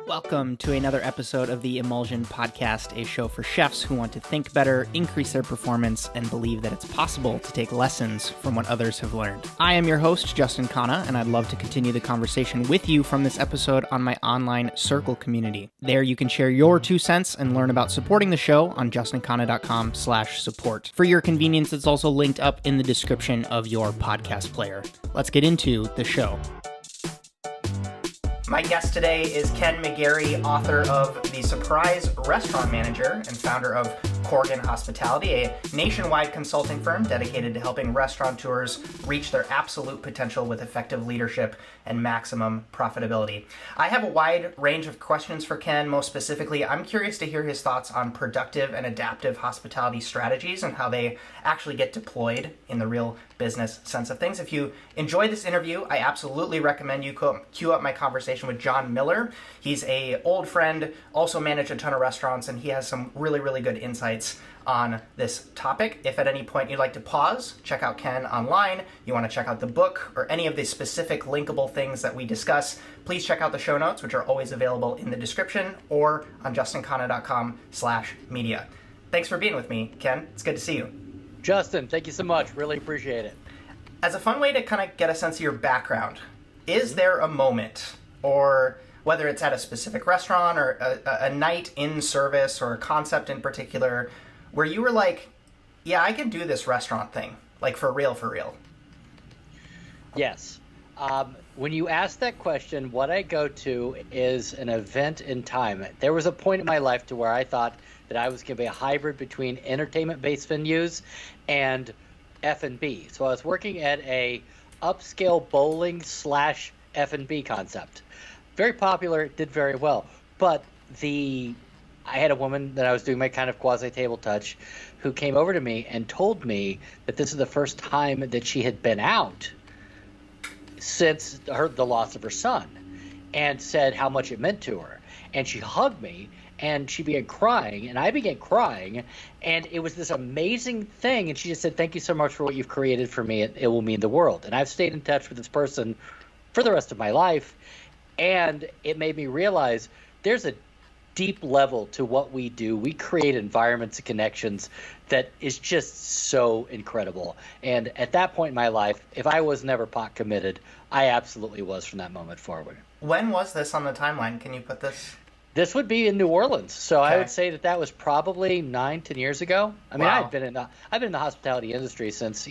Welcome to another episode of the Emulsion podcast, a show for chefs who want to think better, increase their performance, and believe that it's possible to take lessons from what others have learned. I am your host, Justin Khanna, and I'd love to continue the conversation with you from this episode on my online Circle community. There you can share your 2 cents and learn about supporting the show on justinkhanna.com/support. For your convenience, it's also linked up in the description of your podcast player. Let's get into the show. My guest today is Ken McGarrie, author of The Surprise Restaurant Manager and founder of Korgen Hospitality, a nationwide consulting firm dedicated to helping restaurateurs reach their absolute potential with effective leadership and maximum profitability. I have a wide range of questions for Ken. Most specifically, I'm curious to hear his thoughts on productive and adaptive hospitality strategies and how they actually get deployed in the real business sense of things. If you enjoyed this interview, I absolutely recommend you queue up my conversation with John Miller. He's an old friend, also managed a ton of restaurants, and he has some really, really good insights on this topic. If at any point you'd like to pause, check out Ken online, you want to check out the book or any of the specific linkable things that we discuss, please check out the show notes, which are always available in the description or on justinkhanna.com/media. Thanks for being with me, Ken. It's good to see you. Justin, thank you so much. Really appreciate it. As a fun way to kind of get a sense of your background, is there a moment, or whether it's at a specific restaurant or a night in service or a concept in particular, where you were like, yeah, I can do this restaurant thing, like for real, for real? Yes. When you ask that question, what I go to is an event in time. There was a point in my life to where I thought that I was going to be a hybrid between entertainment-based venues and F&B. So I was working at a upscale bowling / F&B concept. Very popular, did very well. But I had a woman that I was doing my kind of quasi-table touch who came over to me and told me that this is the first time that she had been out since the loss of her son, and said how much it meant to her. And she hugged me, and she began crying, and I began crying, and it was this amazing thing. And she just said, "Thank you so much for what you've created for me. It will mean the world." And I've stayed in touch with this person for the rest of my life. And it made me realize there's a deep level to what we do. We create environments and connections that is just so incredible. And at that point in my life, if I was never pot committed, I absolutely was from that moment forward. When was this on the timeline? Can you put this? This would be in New Orleans. So Okay. I would say that was probably 9-10 years ago. I mean, Wow. I've been in the hospitality industry since,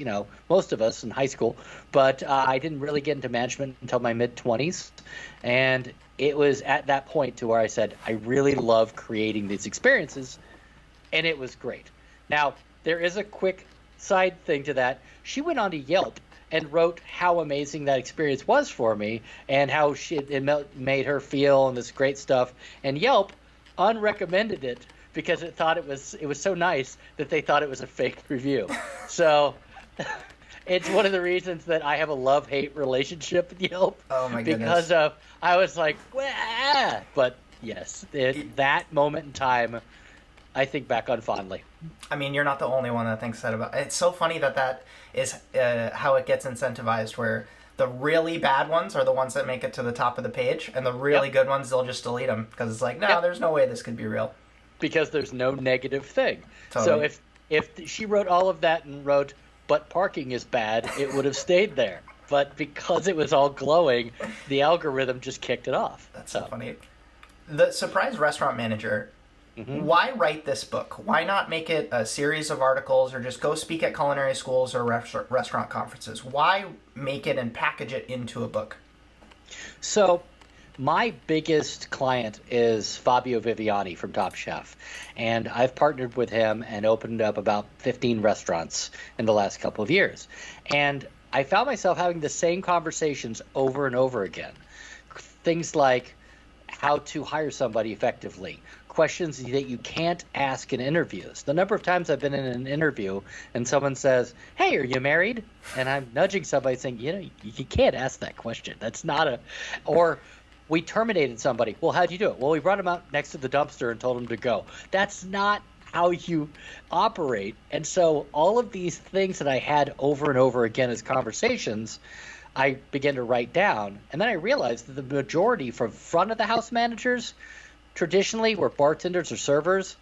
most of us in high school, but I didn't really get into management until my mid-20s. And it was at that point to where I said, I really love creating these experiences, and it was great. Now, there is a quick side thing to that. She went on to Yelp and wrote how amazing that experience was for me and how it made her feel and this great stuff. And Yelp unrecommended it because it thought it was so nice that they thought it was a fake review. So it's one of the reasons that I have a love-hate relationship with Yelp. Oh my goodness. Because I was like, wah! But yes, that moment in time, I think back on fondly. I mean, you're not the only one that thinks that about it. It's so funny that is how it gets incentivized, where the really bad ones are the ones that make it to the top of the page, and the really good ones, they'll just delete them because it's like, no, there's no way this could be real. Because there's no negative thing. Totally. So if she wrote all of that and wrote, but parking is bad, it would have stayed there. But because it was all glowing, the algorithm just kicked it off. That's so funny. The Surprise Restaurant Manager, why write this book? Why not make it a series of articles or just go speak at culinary schools or restaurant conferences? Why make it and package it into a book? So my biggest client is Fabio Viviani from Top Chef, and I've partnered with him and opened up about 15 restaurants in the last couple of years. And I found myself having the same conversations over and over again. Things like how to hire somebody effectively, questions that you can't ask in interviews. The number of times I've been in an interview and someone says, "Hey, are you married?" And I'm nudging somebody saying, you can't ask that question. That's not or we terminated somebody. Well, how'd you do it? Well, we brought him out next to the dumpster and told him to go. That's not how you operate. And so all of these things that I had over and over again as conversations, I began to write down. And then I realized that the majority from front of the house managers traditionally were bartenders or servers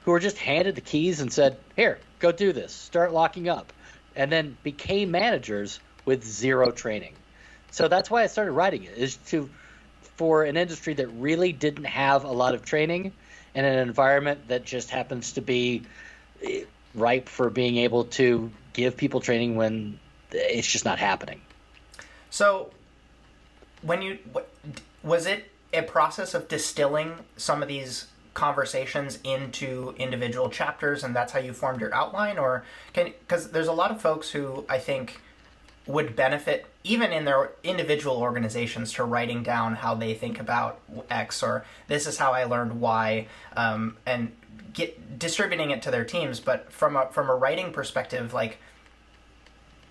who were just handed the keys and said, here, go do this, start locking up, and then became managers with zero training. So that's why I started writing it, is for an industry that really didn't have a lot of training and an environment that just happens to be ripe for being able to give people training when it's just not happening. So was it a process of distilling some of these conversations into individual chapters, and that's how you formed your outline? Or because there's a lot of folks who I think would benefit, even in their individual organizations, to writing down how they think about X, or this is how I learned Y, and distributing it to their teams. But from a writing perspective, like,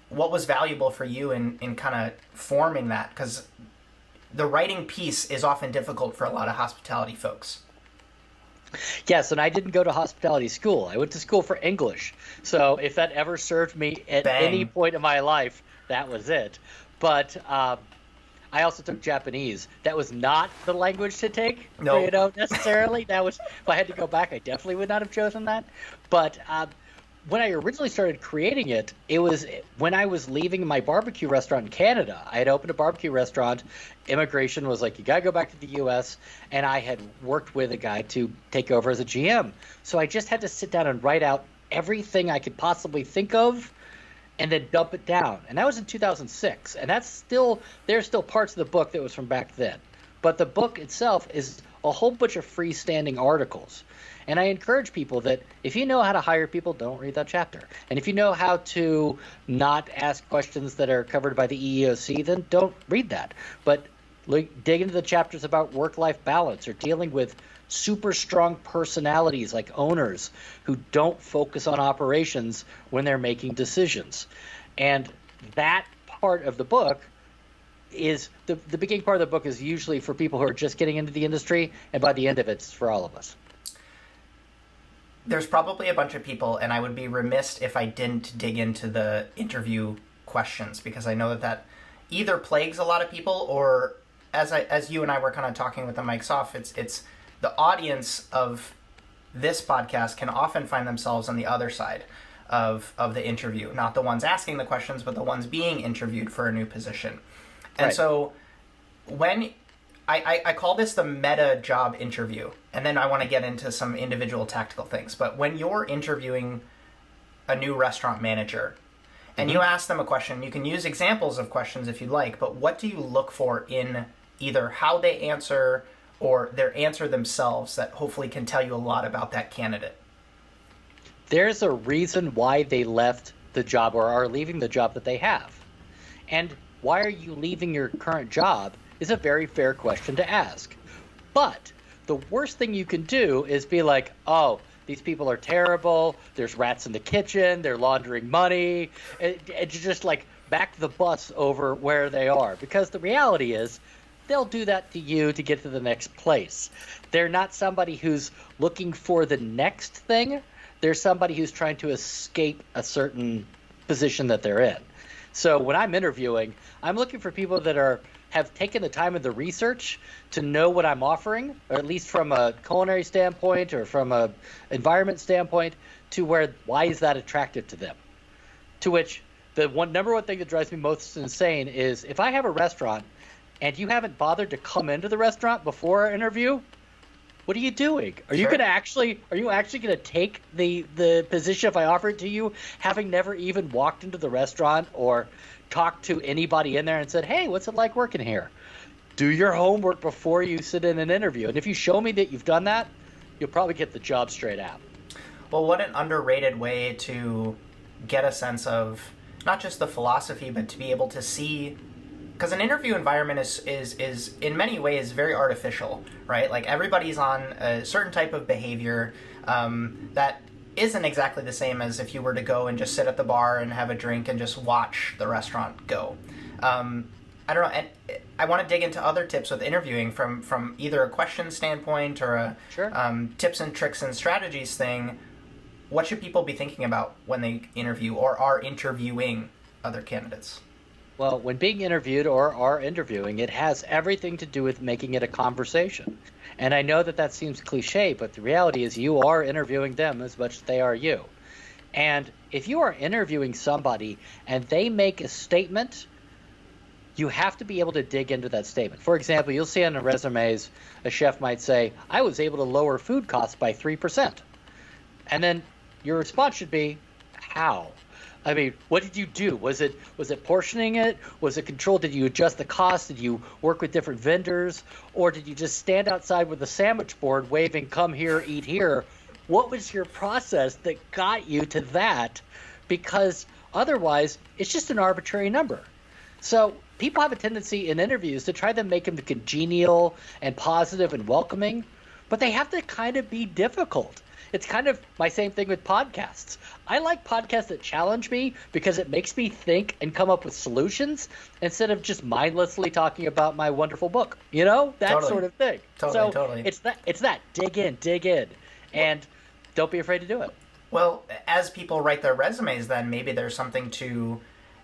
what was valuable for you in kind of forming that? Because the writing piece is often difficult for a lot of hospitality folks. Yes, and I didn't go to hospitality school. I went to school for English. So if that ever served me at any point in my life, that was it. But I also took Japanese. That was not the language to take, necessarily. That was, if I had to go back, I definitely would not have chosen that. But when I originally started creating it, it was when I was leaving my barbecue restaurant in Canada. I had opened a barbecue restaurant. Immigration was like, you got to go back to the U.S., and I had worked with a guy to take over as a GM. So I just had to sit down and write out everything I could possibly think of and then dump it down. And that was in 2006. And there's still parts of the book that was from back then. But the book itself is a whole bunch of freestanding articles. And I encourage people that if you know how to hire people, don't read that chapter. And if you know how to not ask questions that are covered by the EEOC, then don't read that. But dig into the chapters about work-life balance, or dealing with super strong personalities like owners who don't focus on operations when they're making decisions. And that part of the book is the beginning part of the book is usually for people who are just getting into the industry, and by the end of it, it's for all of us. There's probably a bunch of people, and I would be remiss if I didn't dig into the interview questions, because I know that either plagues a lot of people, or as you and I were kind of talking with the mics off, it's the audience of this podcast can often find themselves on the other side of the interview, not the ones asking the questions, but the ones being interviewed for a new position. And right. So when I call this the meta job interview, and then I want to get into some individual tactical things. But when you're interviewing a new restaurant manager and you ask them a question, you can use examples of questions if you'd like, but what do you look for in either how they answer or their answer themselves that hopefully can tell you a lot about that candidate? There's a reason why they left the job or are leaving the job that they have. And why are you leaving your current job is a very fair question to ask. But the worst thing you can do is be like, oh, these people are terrible, there's rats in the kitchen, they're laundering money, and just like back the bus over where they are. Because the reality is, they'll do that to you to get to the next place. They're not somebody who's looking for the next thing. They're somebody who's trying to escape a certain position that they're in. So when I'm interviewing, I'm looking for people that have taken the time and the research to know what I'm offering, or at least from a culinary standpoint or from a environment standpoint, to where why is that attractive to them? To which the number one thing that drives me most insane is if I have a restaurant and you haven't bothered to come into the restaurant before our interview, what are you doing? Are you actually going to take the position if I offer it to you, having never even walked into the restaurant or talked to anybody in there and said, hey, what's it like working here? Do your homework before you sit in an interview. And if you show me that you've done that, you'll probably get the job straight out. Well, what an underrated way to get a sense of not just the philosophy, but to be able to see, because an interview environment is in many ways very artificial, right? Like everybody's on a certain type of behavior that isn't exactly the same as if you were to go and just sit at the bar and have a drink and just watch the restaurant go. I don't know, and I want to dig into other tips with interviewing from either a question standpoint or a tips and tricks and strategies thing. what should people be thinking about when they interview or are interviewing other candidates? Well, when being interviewed or are interviewing, it has everything to do with making it a conversation. And I know that that seems cliche, but the reality is you are interviewing them as much as they are you. And if you are interviewing somebody and they make a statement, you have to be able to dig into that statement. For example, you'll see on the resumes, a chef might say, I was able to lower food costs by 3%. And then your response should be, how? I mean, what did you do? Was it portioning it? Was it controlled? Did you adjust the cost? Did you work with different vendors? Or did you just stand outside with a sandwich board waving, come here, eat here? What was your process that got you to that? Because otherwise, it's just an arbitrary number. So people have a tendency in interviews to try to make them congenial and positive and welcoming, but they have to kind of be difficult. It's kind of my same thing with podcasts. I like podcasts that challenge me because it makes me think and come up with solutions instead of just mindlessly talking about my wonderful book. You know, that Totally. sort of thing. Totally. It's that dig in, and don't be afraid to do it. Well, as people write their resumes, then maybe there's something to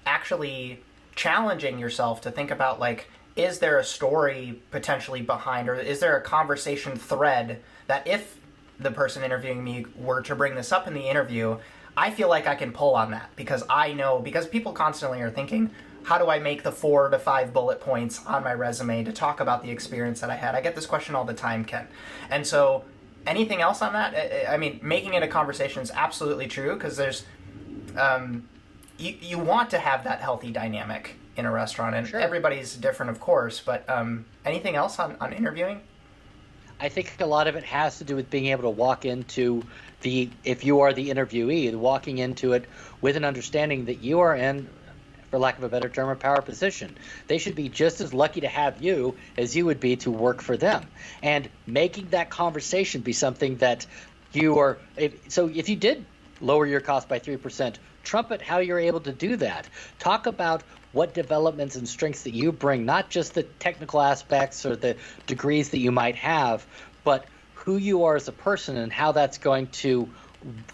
actually challenging yourself to think about, like, is there a story potentially behind, or is there a conversation thread that if the person interviewing me were to bring this up in the interview, I feel like I can pull on that because I know, because people constantly are thinking, how do I make the 4 to 5 bullet points on my resume to talk about the experience that I had? I get this question all the time, Ken. And so anything else on that? I mean, making it a conversation is absolutely true because there's, you want to have that healthy dynamic in a restaurant, and Sure. Everybody's different, of course, but anything else on interviewing? I think a lot of it has to do with being able to walk into if you are the interviewee, walking into it with an understanding that you are in, for lack of a better term, a power position. They should be just as lucky to have you as you would be to work for them. And making that conversation be something that you are, so if you did lower your cost by 3%, trumpet how you're able to do that. Talk about what developments and strengths that you bring, not just the technical aspects or the degrees that you might have, but who you are as a person and how that's going to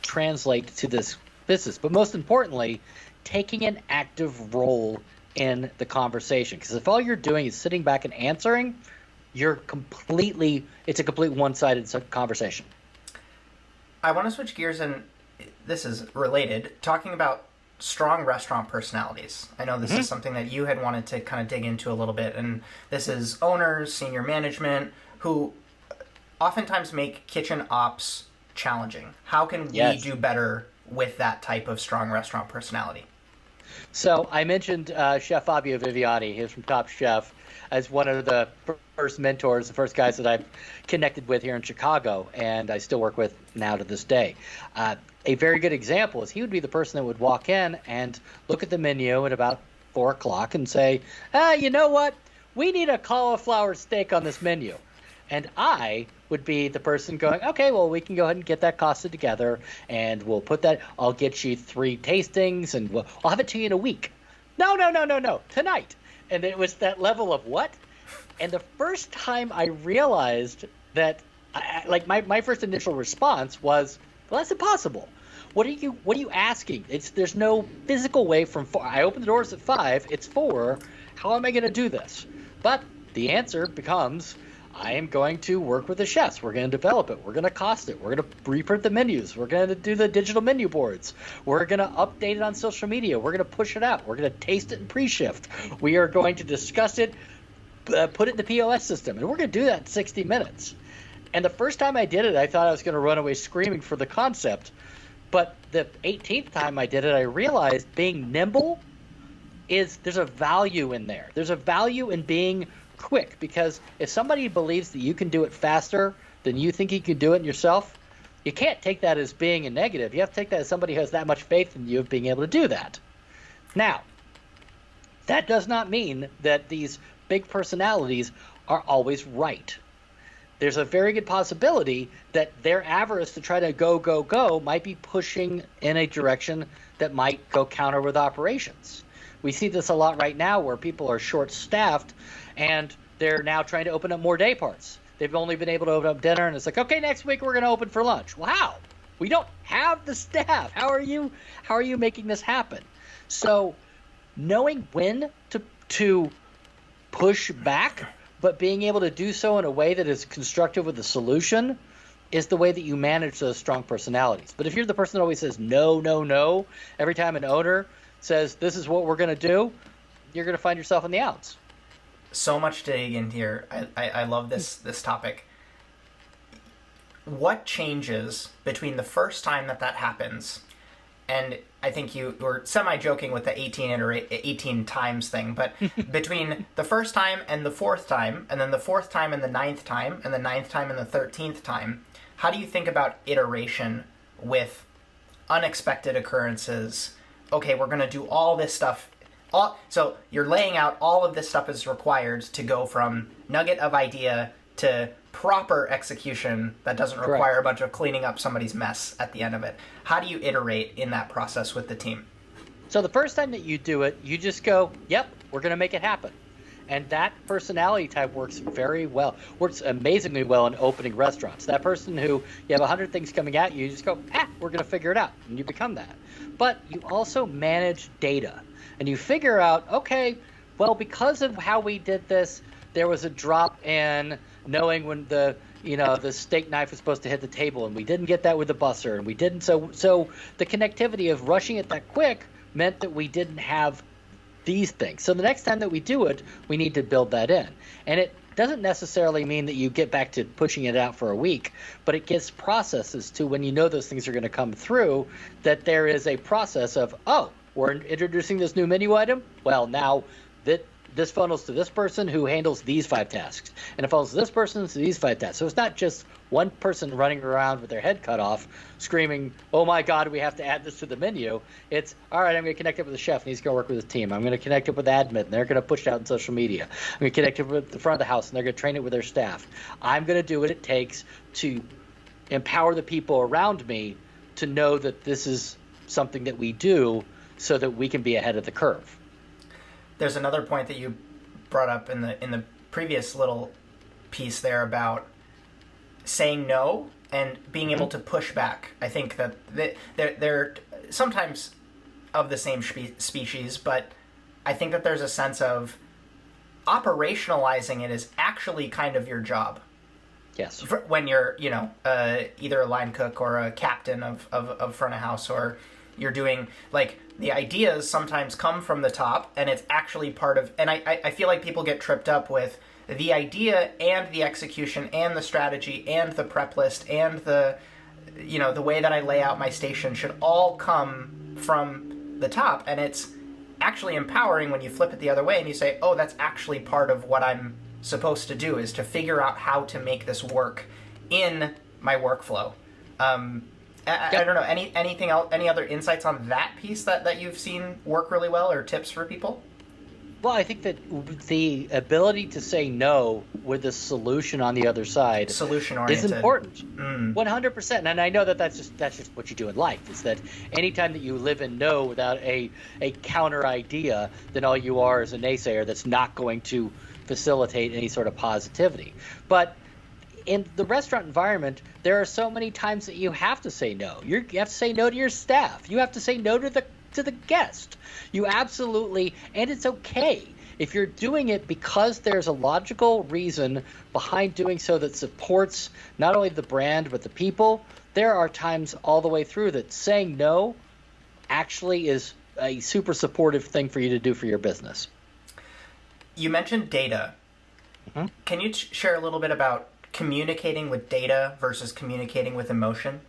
translate to this business. But most importantly, taking an active role in the conversation. Because if all you're doing is sitting back and answering, it's a complete one-sided conversation. I want to switch gears, and this is related, talking about strong restaurant personalities. I know this is something that you had wanted to kind of dig into a little bit, and this is owners, senior management, who oftentimes make kitchen ops challenging. How can we do better with that type of strong restaurant personality? So I mentioned Chef Fabio Viviani. He's from Top Chef as one of the first mentors, the first guys that I've connected with here in Chicago, and I still work with now to this day. A very good example is he would be the person that would walk in and look at the menu at about 4 o'clock and say, you know what? We need a cauliflower steak on this menu. And I would be the person going, okay, well, we can go ahead and get that costed together, and we'll put that, I'll get you 3 tastings, and I'll have it to you in a week. No, tonight. And it was that level of what? And the first time I realized that, my first initial response was, well, that's impossible. What are you asking? There's no physical way from 4. I open the doors at 5. It's 4. How am I going to do this? But the answer becomes, I am going to work with the chefs. We're going to develop it. We're going to cost it. We're going to reprint the menus. We're going to do the digital menu boards. We're going to update it on social media. We're going to push it out. We're going to taste it in pre-shift. We are going to discuss it, put it in the POS system, and we're going to do that in 60 minutes. And the first time I did it, I thought I was going to run away screaming for the concept. But the 18th time I did it, I realized being nimble there's a value in there. There's a value in being quick, because if somebody believes that you can do it faster than you think you can do it yourself, you can't take that as being a negative. You have to take that as somebody who has that much faith in you of being able to do that. Now, that does not mean that these big personalities are always right. There's a very good possibility that their avarice to try to go might be pushing in a direction that might go counter with operations. We see this a lot right now where people are short-staffed and they're now trying to open up more day parts. They've only been able to open up dinner, and it's like, okay, next week we're going to open for lunch. Well, how? We don't have the staff. How are you making this happen? So knowing when to push back, but being able to do so in a way that is constructive with the solution is the way that you manage those strong personalities. But if you're the person that always says no, no, no, every time an owner says this is what we're going to do, you're going to find yourself in the outs. So much to dig in here. I love this topic. What changes between the first time that happens, and I think you were semi-joking with the 18 times thing, but between the first time and the fourth time, and then the fourth time and the ninth time, and the ninth time and the 13th time, how do you think about iteration with unexpected occurrences? Okay, we're going to do all this stuff. So you're laying out all of this stuff is required to go from nugget of idea to proper execution that doesn't require a bunch of cleaning up somebody's mess at the end of it. How do you iterate in that process with the team? So the first time that you do it, you just go, yep, we're going to make it happen. And that personality type works amazingly well in opening restaurants. That person who you have 100 things coming at you, you just go, we're going to figure it out. And you become that. But you also manage data. And you figure out, okay, well, because of how we did this, there was a drop in knowing when the steak knife was supposed to hit the table, and we didn't get that with the busser, and we didn't. So the connectivity of rushing it that quick meant that we didn't have these things. So the next time that we do it, we need to build that in. And it doesn't necessarily mean that you get back to pushing it out for a week, but it gives processes to when you know those things are going to come through, that there is a process of, we're introducing this new menu item. Well, now that this funnels to this person who handles these 5 tasks, and it funnels to this person to these 5 tasks. So it's not just one person running around with their head cut off screaming, oh my God, we have to add this to the menu. It's, all right, I'm going to connect up with the chef, and he's going to work with his team. I'm going to connect up with admin, and they're going to push it out on social media. I'm going to connect up with the front of the house, and they're going to train it with their staff. I'm going to do what it takes to empower the people around me to know that this is something that we do so that we can be ahead of the curve. There's another point that you brought up in the previous little piece there about saying no and being able to push back. I think that they're sometimes of the same species, but I think that there's a sense of operationalizing it is actually kind of your job. Yes. When you're, either a line cook or a captain of front of house, or you're doing, like, the ideas sometimes come from the top, and it's actually part of, and I feel like people get tripped up with the idea and the execution and the strategy and the prep list and the way that I lay out my station should all come from the top, and it's actually empowering when you flip it the other way and you say, oh, that's actually part of what I'm supposed to do, is to figure out how to make this work in my workflow. I don't know, anything else, any other insights on that piece that you've seen work really well, or tips for people? Well, I think that the ability to say no with a solution on the other side is important. 100%. And I know that's just what you do in life, is that anytime that you live in no without a counter idea, then all you are is a naysayer that's not going to facilitate any sort of positivity. But in the restaurant environment, there are so many times that you have to say no. You have to say no to your staff. You have to say no to the guest. You absolutely, and it's okay. If you're doing it because there's a logical reason behind doing so that supports not only the brand but the people, there are times all the way through that saying no actually is a super supportive thing for you to do for your business. You mentioned data. Mm-hmm. Can you share a little bit about communicating with data versus communicating with emotion?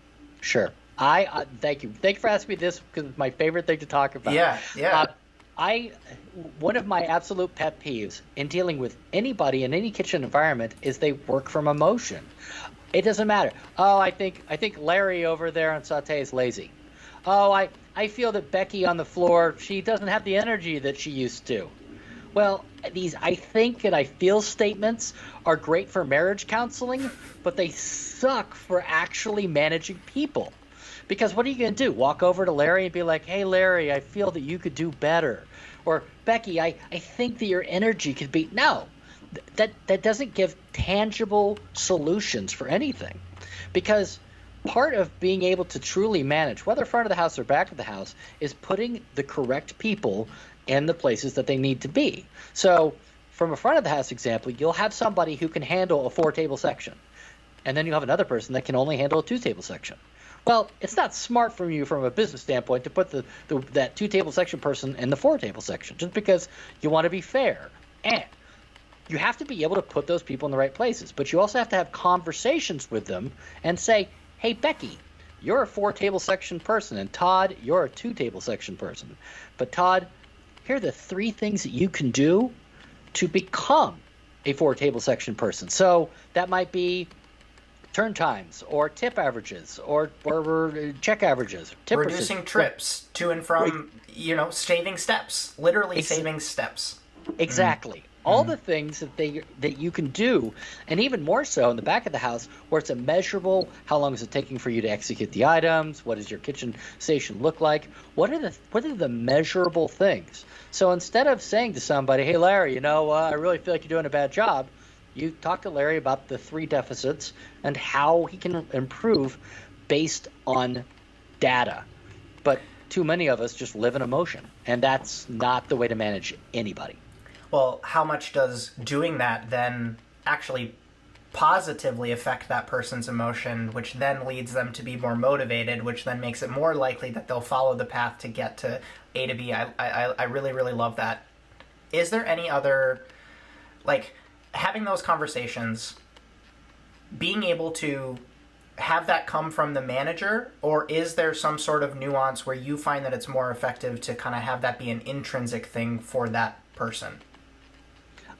Sure. Thank you for asking me this, because it's my favorite thing to talk about. Yeah. One of my absolute pet peeves in dealing with anybody in any kitchen environment is they work from emotion. It doesn't matter. Oh, I think Larry over there on sauté is lazy. Oh, I feel that Becky on the floor, she doesn't have the energy that she used to. Well, these I think and I feel statements are great for marriage counseling, but they suck for actually managing people. Because what are you going to do? Walk over to Larry and be like, hey, Larry, I feel that you could do better. Or, Becky, I think that your energy could be... No, that doesn't give tangible solutions for anything. Because part of being able to truly manage, whether front of the house or back of the house, is putting the correct people in the places that they need to be. So from a front of the house example, you'll have somebody who can handle a 4-table section, and then you have another person that can only handle a 2-table section. Well, it's not smart from you from a business standpoint to put that 2-table section person in the 4-table section, just because you want to be fair. And you have to be able to put those people in the right places, but you also have to have conversations with them and say, hey, Becky, you're a 4-table section person, and Todd, you're a 2-table section person. But Todd, here are the 3 things that you can do to become a 4-table section person. So that might be turn times, or tip averages, or check averages, tip reducing trips to and from, saving steps, literally saving steps. Exactly. All the things that you can do, and even more so in the back of the house, where it's a measurable. How long is it taking for you to execute the items? What does your kitchen station look like? What are the measurable things? So instead of saying to somebody, "Hey, Larry, I really feel like you're doing a bad job," you talk to Larry about the 3 deficits and how he can improve based on data. But too many of us just live in emotion, and that's not the way to manage anybody. Well, how much does doing that then actually positively affect that person's emotion, which then leads them to be more motivated, which then makes it more likely that they'll follow the path to get to A to B. I really, really love that. Is there any other, having those conversations, being able to have that come from the manager, or is there some sort of nuance where you find that it's more effective to kind of have that be an intrinsic thing for that person?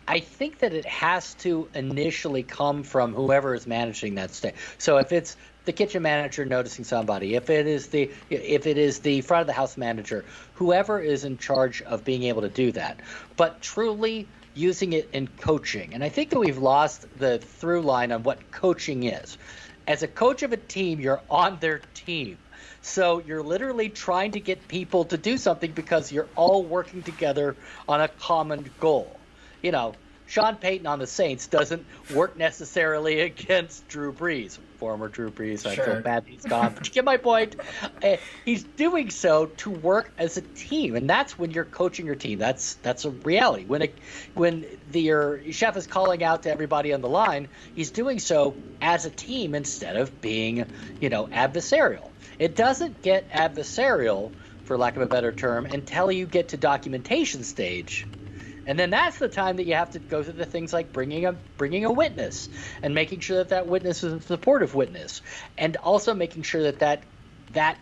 I think that it has to initially come from whoever is managing that state. So if it's the kitchen manager noticing somebody, if it is the front of the house manager, whoever is in charge of being able to do that, but truly using it in coaching. And I think that we've lost the through line on what coaching is. As a coach of a team, you're on their team. So you're literally trying to get people to do something because you're all working together on a common goal. Sean Payton on the Saints doesn't work necessarily against Drew Brees, former Drew Brees. I feel bad he's gone, but you get my point. He's doing so to work as a team, and that's when you're coaching your team. That's a reality. When your chef is calling out to everybody on the line, he's doing so as a team instead of being, adversarial. It doesn't get adversarial, for lack of a better term, until you get to documentation stage. And then that's the time that you have to go through the things like bringing a witness and making sure that witness is a supportive witness, and also making sure that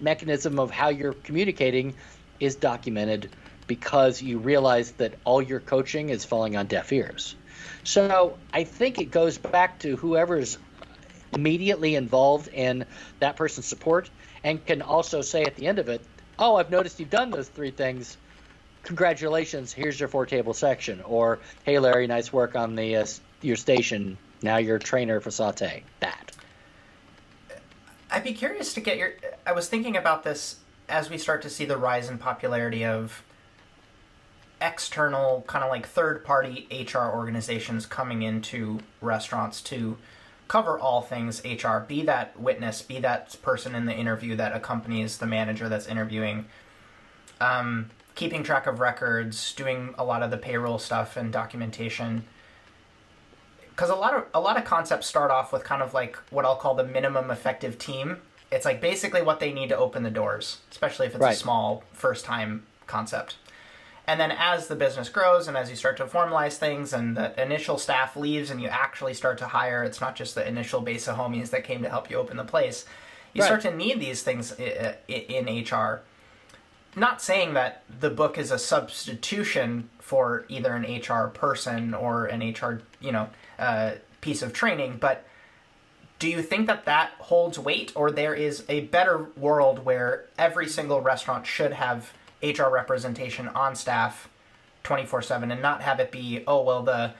mechanism of how you're communicating is documented, because you realize that all your coaching is falling on deaf ears. So I think it goes back to whoever's immediately involved in that person's support and can also say at the end of it, "Oh, I've noticed you've done those 3 things. Congratulations, here's your 4-table section." Or, "Hey, Larry, nice work on your station. Now you're a trainer for saute." That. I'd be curious to get I was thinking about this as we start to see the rise in popularity of external, kind of like third-party HR organizations coming into restaurants to cover all things HR. Be that witness, be that person in the interview that accompanies the manager that's interviewing. Keeping track of records, doing a lot of the payroll stuff and documentation. Because a lot of concepts start off with kind of like what I'll call the minimum effective team. It's like basically what they need to open the doors, especially if it's a small first-time concept. And then as the business grows and as you start to formalize things and the initial staff leaves and you actually start to hire, it's not just the initial base of homies that came to help you open the place. You start to need these things in HR. Not saying that the book is a substitution for either an HR person or an HR, piece of training, but do you think that holds weight, or there is a better world where every single restaurant should have HR representation on staff 24/7 and not have it be, the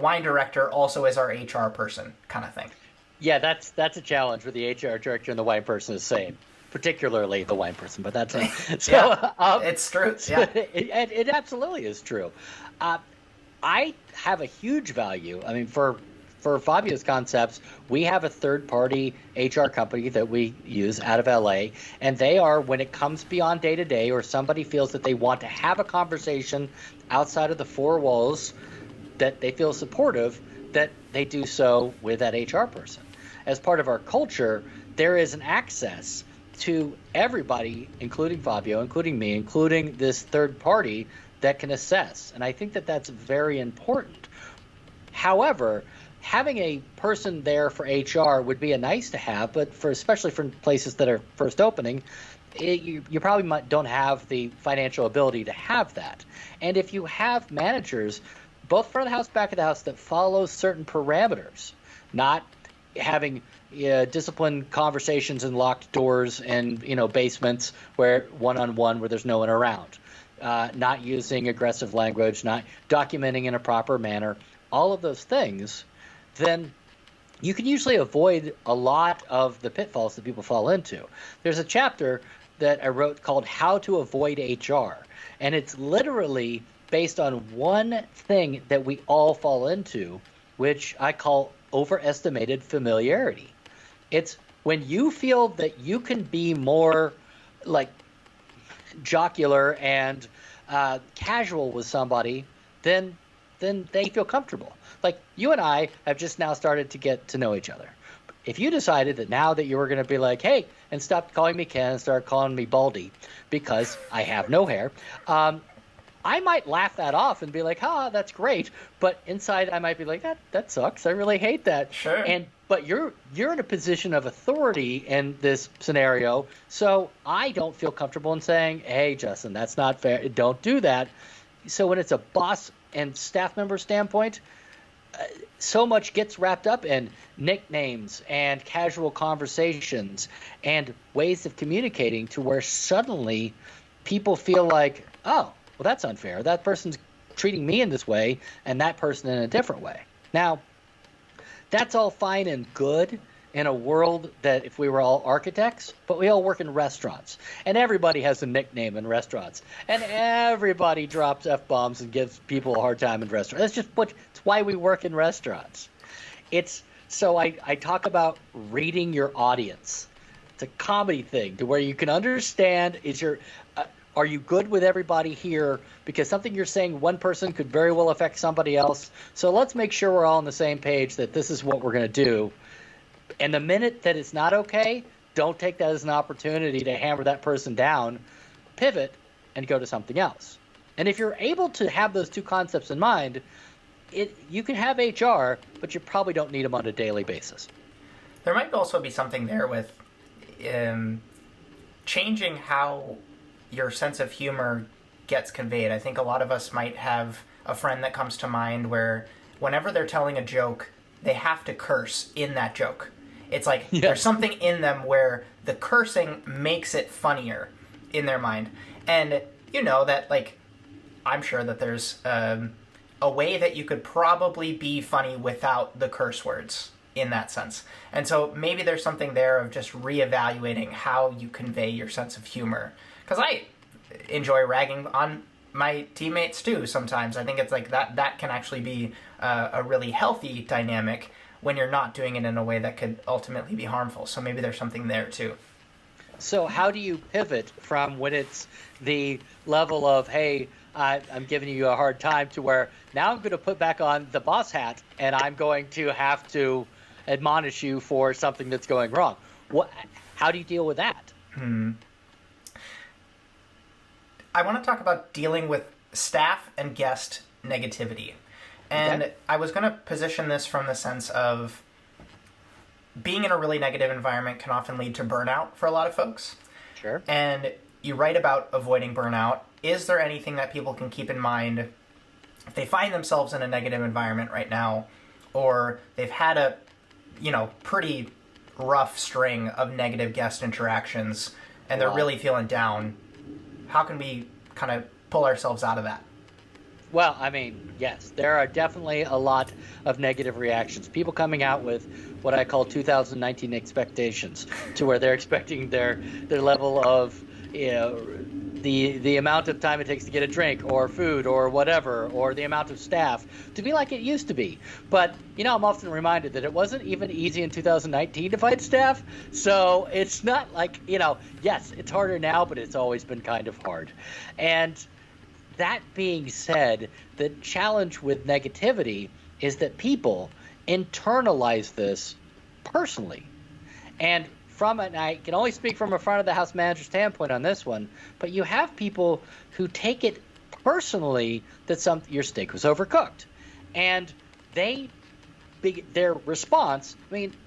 wine director also is our HR person kind of thing? Yeah, that's a challenge where the HR director and the wine person is the same. Particularly the wine person, but that's it. So, it's true. Yeah, it absolutely is true. I have a huge value. I mean, for for Fabio's concepts, we have a third-party HR company that we use out of LA, and they are, when it comes beyond day-to-day, or somebody feels that they want to have a conversation outside of the four walls that they feel supportive, that they do so with that HR person. As part of our culture, there is an access to everybody, including Fabio, including me, including this third party that can assess. And I think that that's very important. However, having a person there for HR would be a nice to have, but especially for places that are first opening, you probably don't have the financial ability to have that. And if you have managers, both front of the house, back of the house, that follow certain parameters, not having disciplined conversations in locked doors and basements where one-on-one where there's no one around, not using aggressive language, not documenting in a proper manner, all of those things, then you can usually avoid a lot of the pitfalls that people fall into. There's a chapter that I wrote called How to Avoid HR, and it's literally based on one thing that we all fall into, which I call overestimated familiarity. It's when you feel that you can be more like jocular and casual with somebody, then they feel comfortable. Like you and I have just now started to get to know each other. If you decided that now that you were going to be like, hey, and stop calling me Ken and start calling me Baldy because I have no hair, I might laugh that off and be like, that's great. But inside I might be like, that sucks. I really hate that. Sure. But you're in a position of authority in this scenario, so I don't feel comfortable in saying, hey, Justin, that's not fair. Don't do that. So when it's a boss and staff member standpoint, so much gets wrapped up in nicknames and casual conversations and ways of communicating to where suddenly people feel like, oh, well, that's unfair. That person's treating me in this way and that person in a different way. Now, that's all fine and good in a world that if we were all architects, but we all work in restaurants. And everybody has a nickname in restaurants. And everybody drops F-bombs and gives people a hard time in restaurants. That's it's why we work in restaurants. So I talk about reading your audience. It's a comedy thing to where you can understand are you good with everybody here? Because something you're saying one person could very well affect somebody else. So let's make sure we're all on the same page that this is what we're going to do. And the minute that it's not okay, don't take that as an opportunity to hammer that person down, pivot, and go to something else. And if you're able to have those two concepts in mind, you can have HR, but you probably don't need them on a daily basis. There might also be something there with changing how your sense of humor gets conveyed. I think a lot of us might have a friend that comes to mind where whenever they're telling a joke, they have to curse in that joke. It's like There's something in them where the cursing makes it funnier in their mind. And that, like, I'm sure that there's a way that you could probably be funny without the curse words in that sense. And so maybe there's something there of just reevaluating how you convey your sense of humor. Because I enjoy ragging on my teammates too sometimes. I think it's like that can actually be a really healthy dynamic when you're not doing it in a way that could ultimately be harmful. So maybe there's something there too. So how do you pivot from when it's the level of, hey, I'm giving you a hard time, to where now I'm going to put back on the boss hat and I'm going to have to admonish you for something that's going wrong? How do you deal with that? I want to talk about dealing with staff and guest negativity. And okay. I was going to position this from the sense of being in a really negative environment can often lead to burnout for a lot of folks. Sure. And you write about avoiding burnout. Is there anything that people can keep in mind if they find themselves in a negative environment right now, or they've had a, pretty rough string of negative guest interactions and they're really feeling down? How can we kind of pull ourselves out of that? Well, I mean, yes, there are definitely a lot of negative reactions. People coming out with what I call 2019 expectations, to where they're expecting their level of the amount of time it takes to get a drink or food or whatever, or the amount of staff to be like it used to be. But, I'm often reminded that it wasn't even easy in 2019 to find staff. So it's not like, yes, it's harder now, but it's always been kind of hard. And that being said, the challenge with negativity is that people internalize this personally. And I can only speak from a front of the house manager standpoint on this one, but you have people who take it personally that your steak was overcooked. And their response,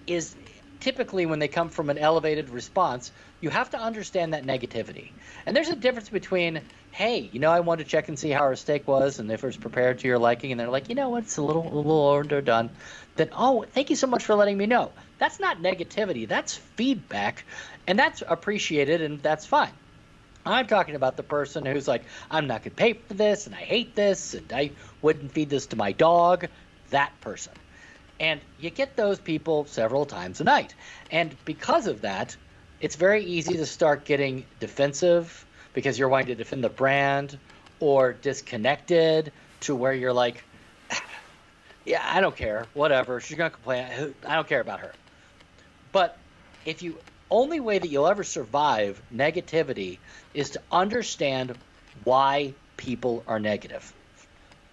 is typically when they come from an elevated response, you have to understand that negativity. And there's a difference between, hey, I wanted to check and see how our steak was and if it was prepared to your liking, and they're like, it's a little underdone. Then, oh, thank you so much for letting me know. That's not negativity. That's feedback, and that's appreciated, and that's fine. I'm talking about the person who's like, I'm not going to pay for this, and I hate this, and I wouldn't feed this to my dog. That person. And you get those people several times a night. And because of that, it's very easy to start getting defensive because you're wanting to defend the brand, or disconnected to where you're like, yeah, I don't care, whatever, she's going to complain, I don't care about her. But only way that you'll ever survive negativity is to understand why people are negative.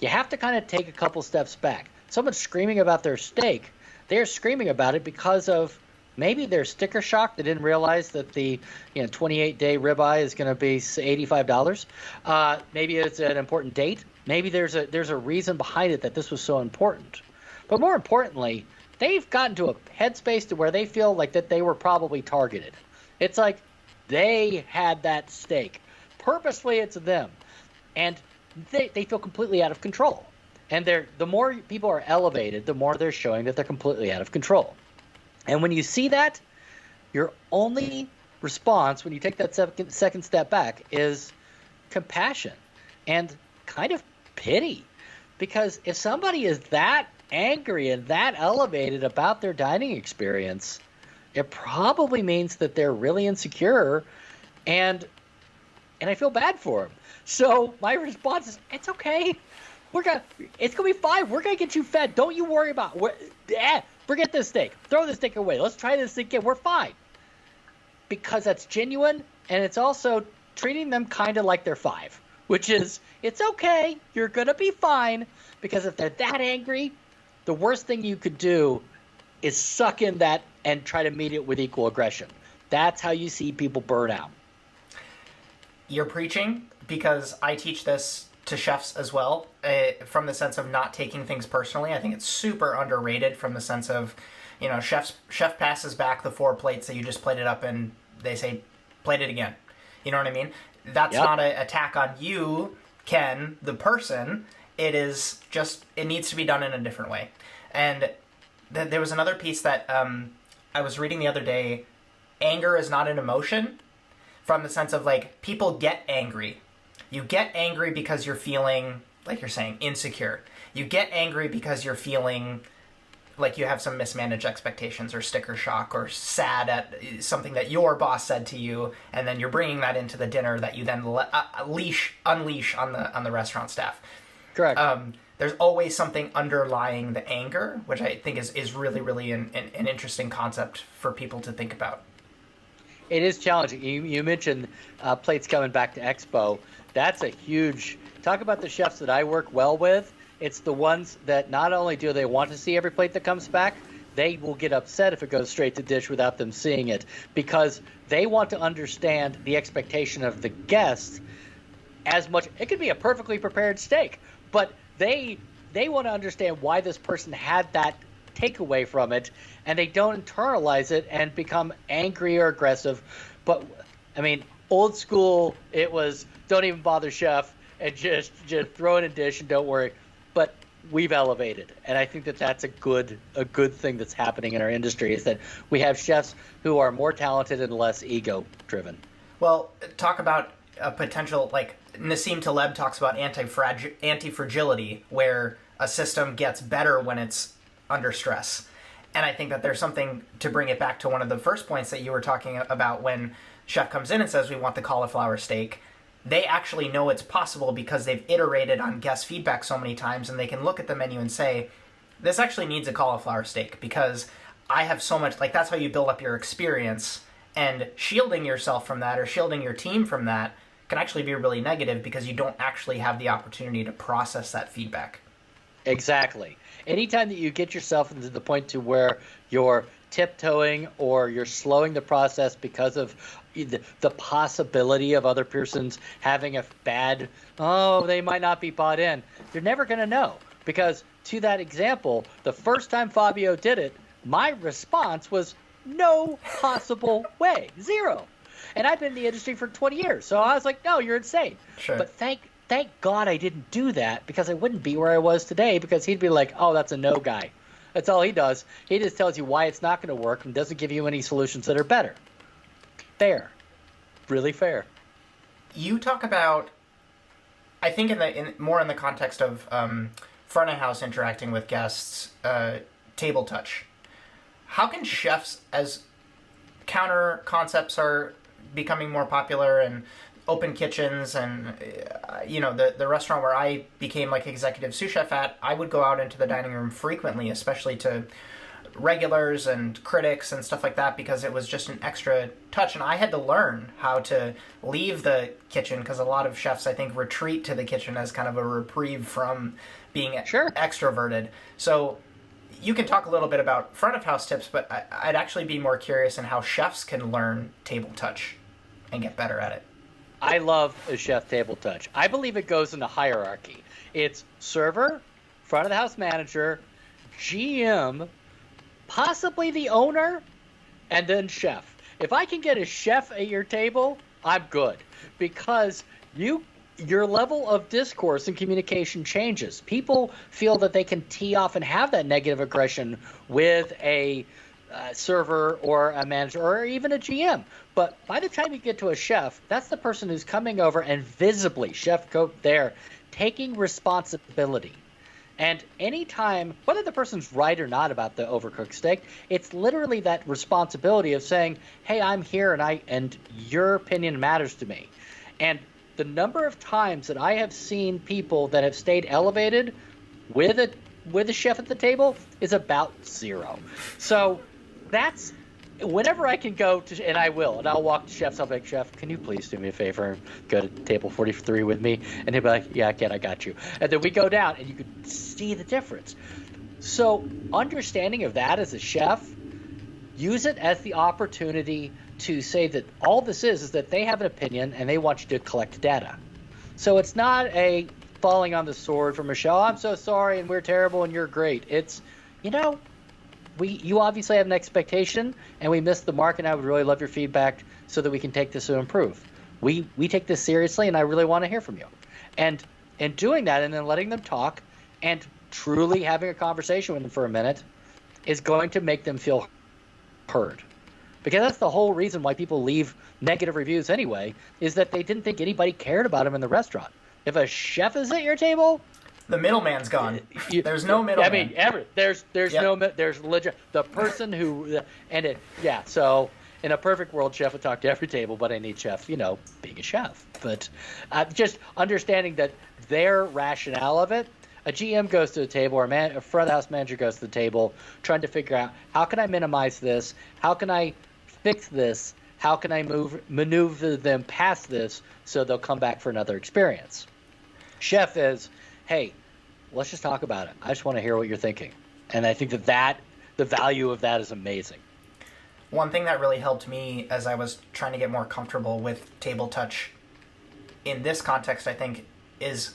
You have to kind of take a couple steps back. Someone's screaming about their steak. They're screaming about it because of maybe they're sticker shock. They didn't realize that the 28-day ribeye is going to be $85. Maybe it's an important date. Maybe there's a reason behind it that this was so important. But more importantly, they've gotten to a headspace to where they feel like that they were probably targeted. It's like they had that steak. Purposely, it's them. And they feel completely out of control. And the more people are elevated, the more they're showing that they're completely out of control. And when you see that, your only response when you take that second step back is compassion and kind of pity. Because if somebody is that angry and that elevated about their dining experience, it probably means that they're really insecure, and I feel bad for them. So my response is, it's okay. It's gonna be fine. We're gonna get you fed. Don't you worry about it. Forget this steak. Throw this steak away. Let's try this again. We're fine. Because that's genuine, and it's also treating them kind of like they're 5, which is, it's okay. You're gonna be fine. Because if they're that angry, the worst thing you could do is suck in that and try to meet it with equal aggression. That's how you see people burn out. You're preaching, because I teach this to chefs as well, from the sense of not taking things personally. I think it's super underrated from the sense of, chef passes back the 4 plates that you just plated up and they say, plate it again. You know what I mean? That's not an attack on you, Ken, the person. It is just, it needs to be done in a different way. And there was another piece that I was reading the other day. Anger is not an emotion, from the sense of, like, people get angry. You get angry because you're feeling, like you're saying, insecure. You get angry because you're feeling like you have some mismanaged expectations or sticker shock or sad at something that your boss said to you, and then you're bringing that into the dinner that you then unleash on the restaurant staff. Correct. There's always something underlying the anger, which I think is really, really an interesting concept for people to think about. It is challenging. You mentioned plates coming back to Expo. That's a huge – talk about the chefs that I work well with. It's the ones that not only do they want to see every plate that comes back, they will get upset if it goes straight to dish without them seeing it, because they want to understand the expectation of the guest as much – it could be a perfectly prepared steak, but they want to understand why this person had that takeaway from it, and they don't internalize it and become angry or aggressive. But, old school, it was don't even bother, chef, and just throw in a dish and don't worry. But we've elevated, and I think that that's a good thing that's happening in our industry, is that we have chefs who are more talented and less ego-driven. Well, talk about a potential, like Nassim Taleb talks about anti-fragility, where a system gets better when it's under stress. And I think that there's something to bring it back to one of the first points that you were talking about when chef comes in and says, we want the cauliflower steak. they actually know it's possible because they've iterated on guest feedback so many times, and they can look at the menu and say, this actually needs a cauliflower steak because I have so much, like that's how you build up your experience, and shielding yourself from that or shielding your team from that can actually be really negative because you don't actually have the opportunity to process that feedback. Exactly. Anytime that you get yourself into the point to where you're tiptoeing or you're slowing the process because of the possibility of other persons having a bad, they might not be bought in, you're never going to know. Because to that example, the first time Fabio did it, my response was no possible way, zero. And I've been in the industry for 20 years, so I was like, no, you're insane. Sure. But thank God I didn't do that, because I wouldn't be where I was today, because he'd be like, oh, that's a no guy. That's all he does. He just tells you why it's not going to work and doesn't give you any solutions that are better. Fair. Really fair. You talk about, I think more in the context of front of house interacting with guests, table touch. How can chefs, as counter concepts are becoming more popular and open kitchens and the restaurant where I became like executive sous chef at, I would go out into the dining room frequently, especially to regulars and critics and stuff like that, because it was just an extra touch, and I had to learn how to leave the kitchen, because a lot of chefs I think retreat to the kitchen as kind of a reprieve from being extroverted. So you can talk a little bit about front of house tips, but I'd actually be more curious in how chefs can learn table touch and get better at it. I love a chef table touch. I believe it goes in a hierarchy. It's server, front of the house manager, GM, possibly the owner, and then chef. If I can get a chef at your table, I'm good, because your level of discourse and communication changes. People feel that they can tee off and have that negative aggression with a server or a manager or even a GM. But by the time you get to a chef, that's the person who's coming over and visibly, chef coat there, taking responsibility. And anytime, whether the person's right or not about the overcooked steak, it's literally that responsibility of saying, hey, I'm here and your opinion matters to me. And the number of times that I have seen people that have stayed elevated with a chef at the table is about zero. So that's whenever I can go to, and I will, and I'll walk to chefs. I'll be like, chef, can you please do me a favor and go to table 43 with me? And he'll be like, yeah, I can, I got you. And then we go down, and you can see the difference. So understanding of that as a chef, use it as the opportunity to say that all this is that they have an opinion and they want you to collect data. So it's not a falling on the sword from Michelle, I'm so sorry and we're terrible and you're great. It's, you obviously have an expectation and we missed the mark, and I would really love your feedback so that we can take this to improve. We take this seriously and I really want to hear from you. And in doing that and then letting them talk and truly having a conversation with them for a minute is going to make them feel heard. Because that's the whole reason why people leave negative reviews anyway, is that they didn't think anybody cared about them in the restaurant. If a chef is at your table, the middleman's gone. There's no middleman. I mean, there's legit the person who So in a perfect world, chef would talk to every table, but I need chef, being a chef. But just understanding that their rationale of it. A GM goes to the table, or a front of the house manager goes to the table, trying to figure out, how can I minimize this? How can I fix this? How can I maneuver them past this so they'll come back for another experience? Chef is, hey, let's just talk about it. I just want to hear what you're thinking. And I think that the value of that is amazing. One thing that really helped me as I was trying to get more comfortable with table touch in this context, I think, is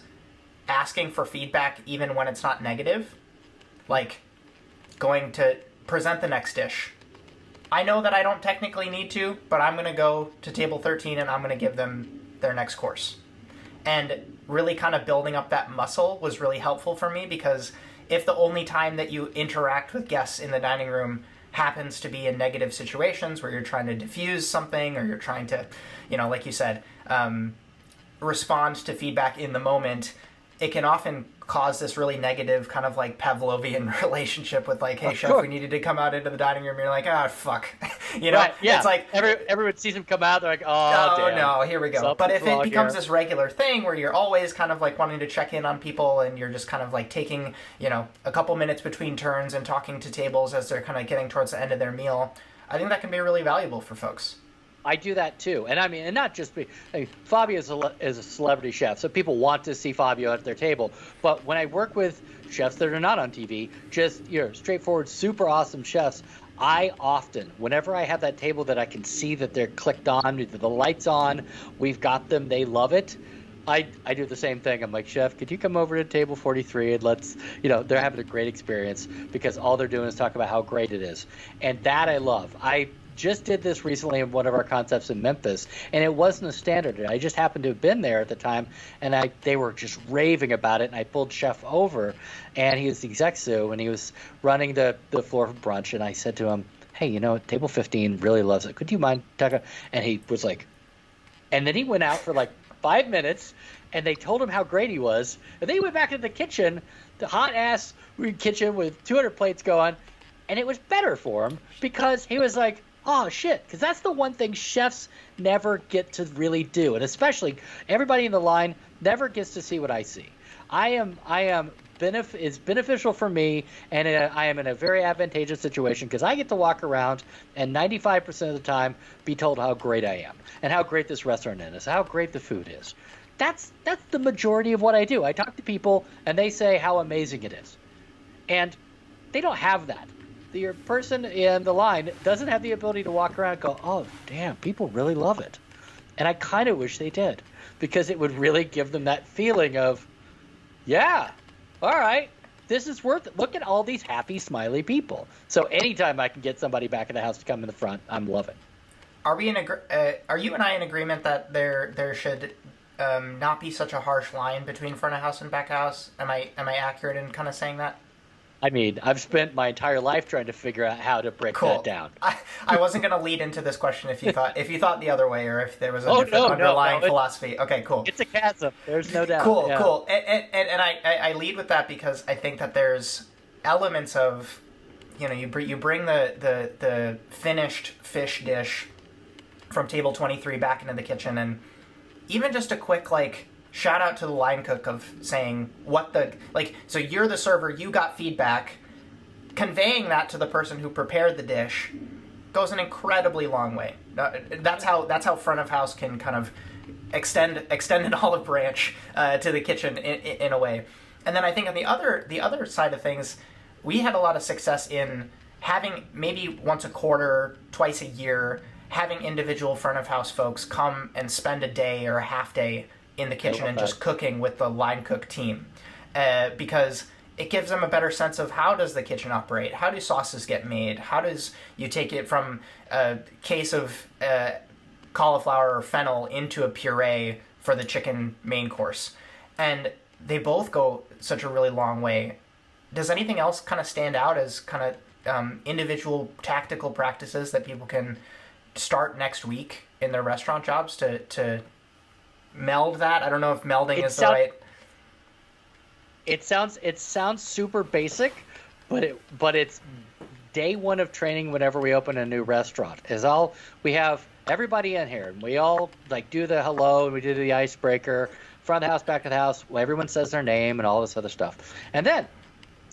asking for feedback even when it's not negative. Like going to present the next dish. I know that I don't technically need to, but I'm going to go to table 13 and I'm going to give them their next course. And really kind of building up that muscle was really helpful for me, because if the only time that you interact with guests in the dining room happens to be in negative situations where you're trying to diffuse something, or you're trying to, like you said, respond to feedback in the moment, it can often cause this really negative kind of like Pavlovian relationship with like, hey, chef, we needed to come out into the dining room. You're like, ah, fuck. You know, right, yeah. It's like everyone sees him come out. They're like, oh, damn. No, here we go. Something's But if it wrong becomes here. this regular thing where you're always kind of like wanting to check in on people and you're just kind of like taking, you know, a couple minutes between turns and talking to tables as they're kind of getting towards the end of their meal, I think that can be really valuable for folks. I do that too, and I mean, and not just Fabio is a celebrity chef, so people want to see Fabio at their table. But when I work with chefs that are not on TV, just straightforward, super awesome chefs, I often, whenever I have that table that I can see that they're clicked on, the lights on, we've got them, they love it. I do the same thing. I'm like, chef, could you come over to table 43 and let's, they're having a great experience because all they're doing is talk about how great it is, and that I love. I just did this recently in one of our concepts in Memphis, and it wasn't a standard. I just happened to have been there at the time, and they were just raving about it, and I pulled Chef over, and he was the exec sous, and he was running the floor for brunch, and I said to him, hey, table 15 really loves it. Could you mind talking? And he was like, and then he went out for like 5 minutes, and they told him how great he was, and then he went back into the kitchen, the hot-ass kitchen with 200 plates going, and it was better for him because he was like, oh, shit, because that's the one thing chefs never get to really do, and especially everybody in the line never gets to see what I see. It's beneficial for me, and I am in a very advantageous situation because I get to walk around and 95% of the time be told how great I am and how great this restaurant is, how great the food is. That's the majority of what I do. I talk to people, and they say how amazing it is, and they don't have that. Your person in the line doesn't have the ability to walk around and go, oh, damn, people really love it. And I kind of wish they did, because it would really give them that feeling of, yeah, all right, this is worth it. Look at all these happy, smiley people. So anytime I can get somebody back in the house to come in the front, I'm loving. Are you and I in agreement that there should not be such a harsh line between front of house and back of house? Am I accurate in kind of saying that? I mean, I've spent my entire life trying to figure out how to break that down. I wasn't going to lead into this question if you thought the other way, or if there was a different underlying philosophy. Okay, cool. It's a chasm. There's no doubt. Cool, yeah. Cool. And I lead with that because I think that there's elements of, you bring the finished fish dish from table 23 back into the kitchen, and even just a quick shout out to the line cook of saying so you're the server, you got feedback, conveying that to the person who prepared the dish goes an incredibly long way. That's how front of house can kind of extend an olive branch to the kitchen in a way. And then I think on the other side of things, we had a lot of success in having maybe once a quarter, twice a year, having individual front of house folks come and spend a day or a half day in the kitchen and just cooking with the line cook team, because it gives them a better sense of how does the kitchen operate, how do sauces get made, how does you take it from a case of cauliflower or fennel into a puree for the chicken main course, and they both go such a really long way. Does anything else kind of stand out as kind of individual tactical practices that people can start next week in their restaurant jobs to meld that? I don't know if melding is the right. It sounds super basic, but it's day one of training whenever we open a new restaurant. We have everybody in here, and we all do the hello, and we do the icebreaker, front of the house, back of the house. Well, everyone says their name and all this other stuff, and then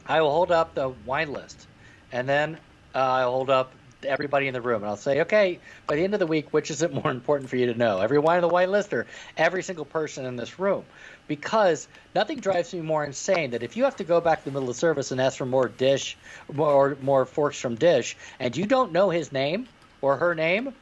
I will hold up the wine list, and then I'll hold up everybody in the room, and I'll say, okay, by the end of the week, which is it more important for you to know, every wine on the wine list or every single person in this room? Because nothing drives me more insane than if you have to go back to the middle of the service and ask for more more forks from dish, and you don't know his name or her name,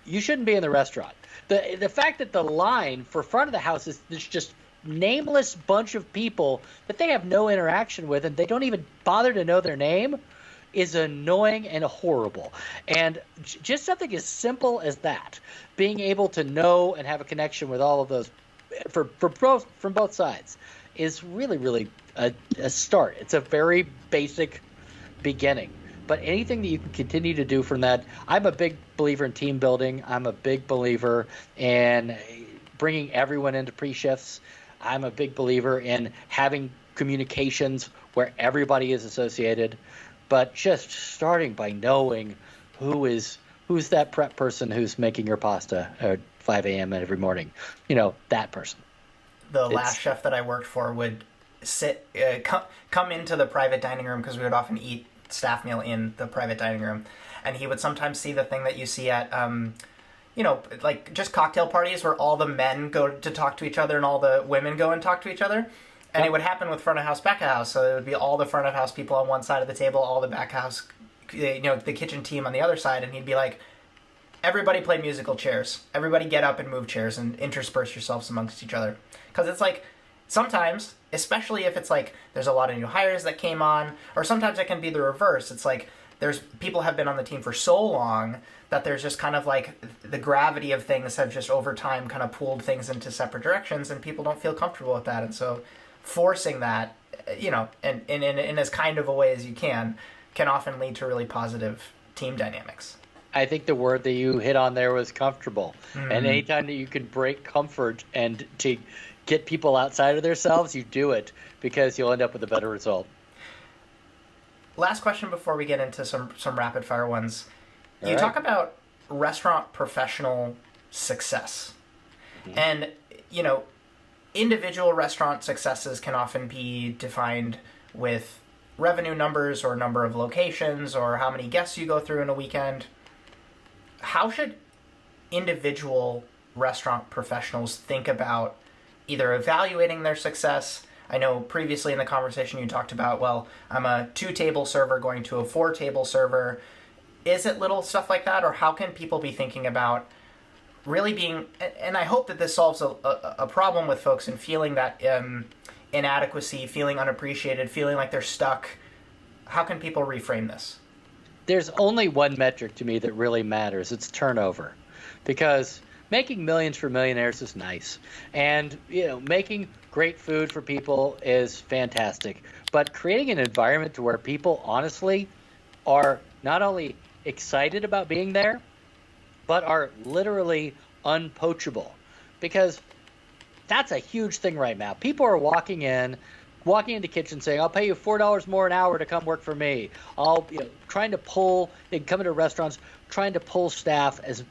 you shouldn't be in the restaurant. The fact that the line for front of the house is this just nameless bunch of people that they have no interaction with, and they don't even bother to know their name, is annoying and horrible. And just something as simple as that, being able to know and have a connection with all of those from both sides, is really, really a start. It's a very basic beginning. But anything that you can continue to do from that, I'm a big believer in team building. I'm a big believer in bringing everyone into pre-shifts. I'm a big believer in having communications where everybody is associated, but just starting by knowing who's that prep person who's making your pasta at 5 a.m. every morning. That person. The last chef that I worked for would come into the private dining room, because we would often eat staff meal in the private dining room, and he would sometimes see the thing that you see at like just cocktail parties where all the men go to talk to each other and all the women go and talk to each other. And it would happen with front of house, back of house. So it would be all the front of house people on one side of the table, all the back house, the kitchen team on the other side. And he'd be like, everybody play musical chairs. Everybody get up and move chairs and intersperse yourselves amongst each other. Because it's like, sometimes, especially if it's like there's a lot of new hires that came on, or sometimes it can be the reverse. It's like there's people have been on the team for so long that there's just kind of like the gravity of things have just over time kind of pulled things into separate directions, and people don't feel comfortable with that. And so forcing that, in as kind of a way as you can often lead to really positive team dynamics. I think the word that you hit on there was comfortable. Mm-hmm. And anytime that you can break comfort and to get people outside of themselves, you do it, because you'll end up with a better result. Last question before we get into some rapid fire ones. You talk about restaurant professional success. Mm-hmm. And, individual restaurant successes can often be defined with revenue numbers or number of locations or how many guests you go through in a weekend. How should individual restaurant professionals think about either evaluating their success? I know previously in the conversation you talked about, well, I'm a 2-table server going to a 4-table server. Is it little stuff like that, or how can people be thinking about really being, and I hope that this solves a problem with folks and feeling that inadequacy, feeling unappreciated, feeling like they're stuck. How can people reframe this? There's only one metric to me that really matters. It's turnover. Because making millions for millionaires is nice. And, making great food for people is fantastic. But creating an environment to where people honestly are not only excited about being there, but are literally unpoachable. Because that's a huge thing right now. People are walking into the kitchen saying, I'll pay you $4 more an hour to come work for me. Trying to pull, they come into restaurants, trying to pull staff as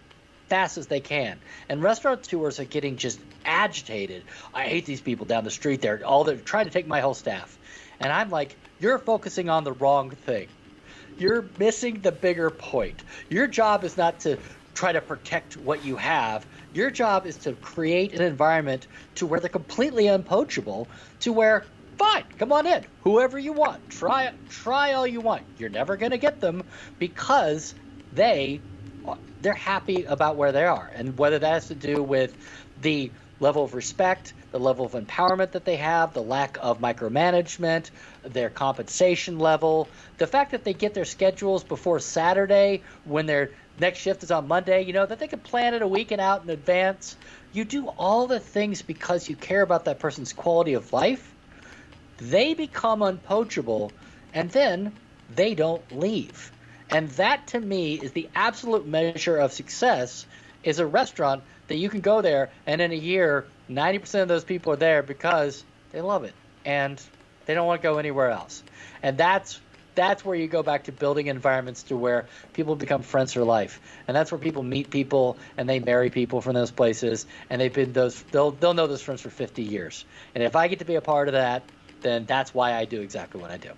fast as they can. And restaurateurs are getting just agitated. I hate these people down the street. They're trying to take my whole staff. And I'm like, you're focusing on the wrong thing. You're missing the bigger point. Your job is not to try to protect what you have. Your job is to create an environment to where they're completely unpoachable, to where, fine, come on in, whoever you want, try all you want. You're never going to get them, because they're happy about where they are. And whether that has to do with the level of respect, the level of empowerment that they have, the lack of micromanagement, their compensation level, the fact that they get their schedules before Saturday when their next shift is on Monday, that they can plan it a weekend out in advance. You do all the things because you care about that person's quality of life. They become unpoachable, and then they don't leave. And that, to me, is the absolute measure of success, is a restaurant that you can go there, and in a year, 90% of those people are there because they love it, and they don't want to go anywhere else. And that's where you go back to building environments to where people become friends for life. And that's where people meet people, and they marry people from those places, and they'll know those friends for 50 years. And if I get to be a part of that, then that's why I do exactly what I do.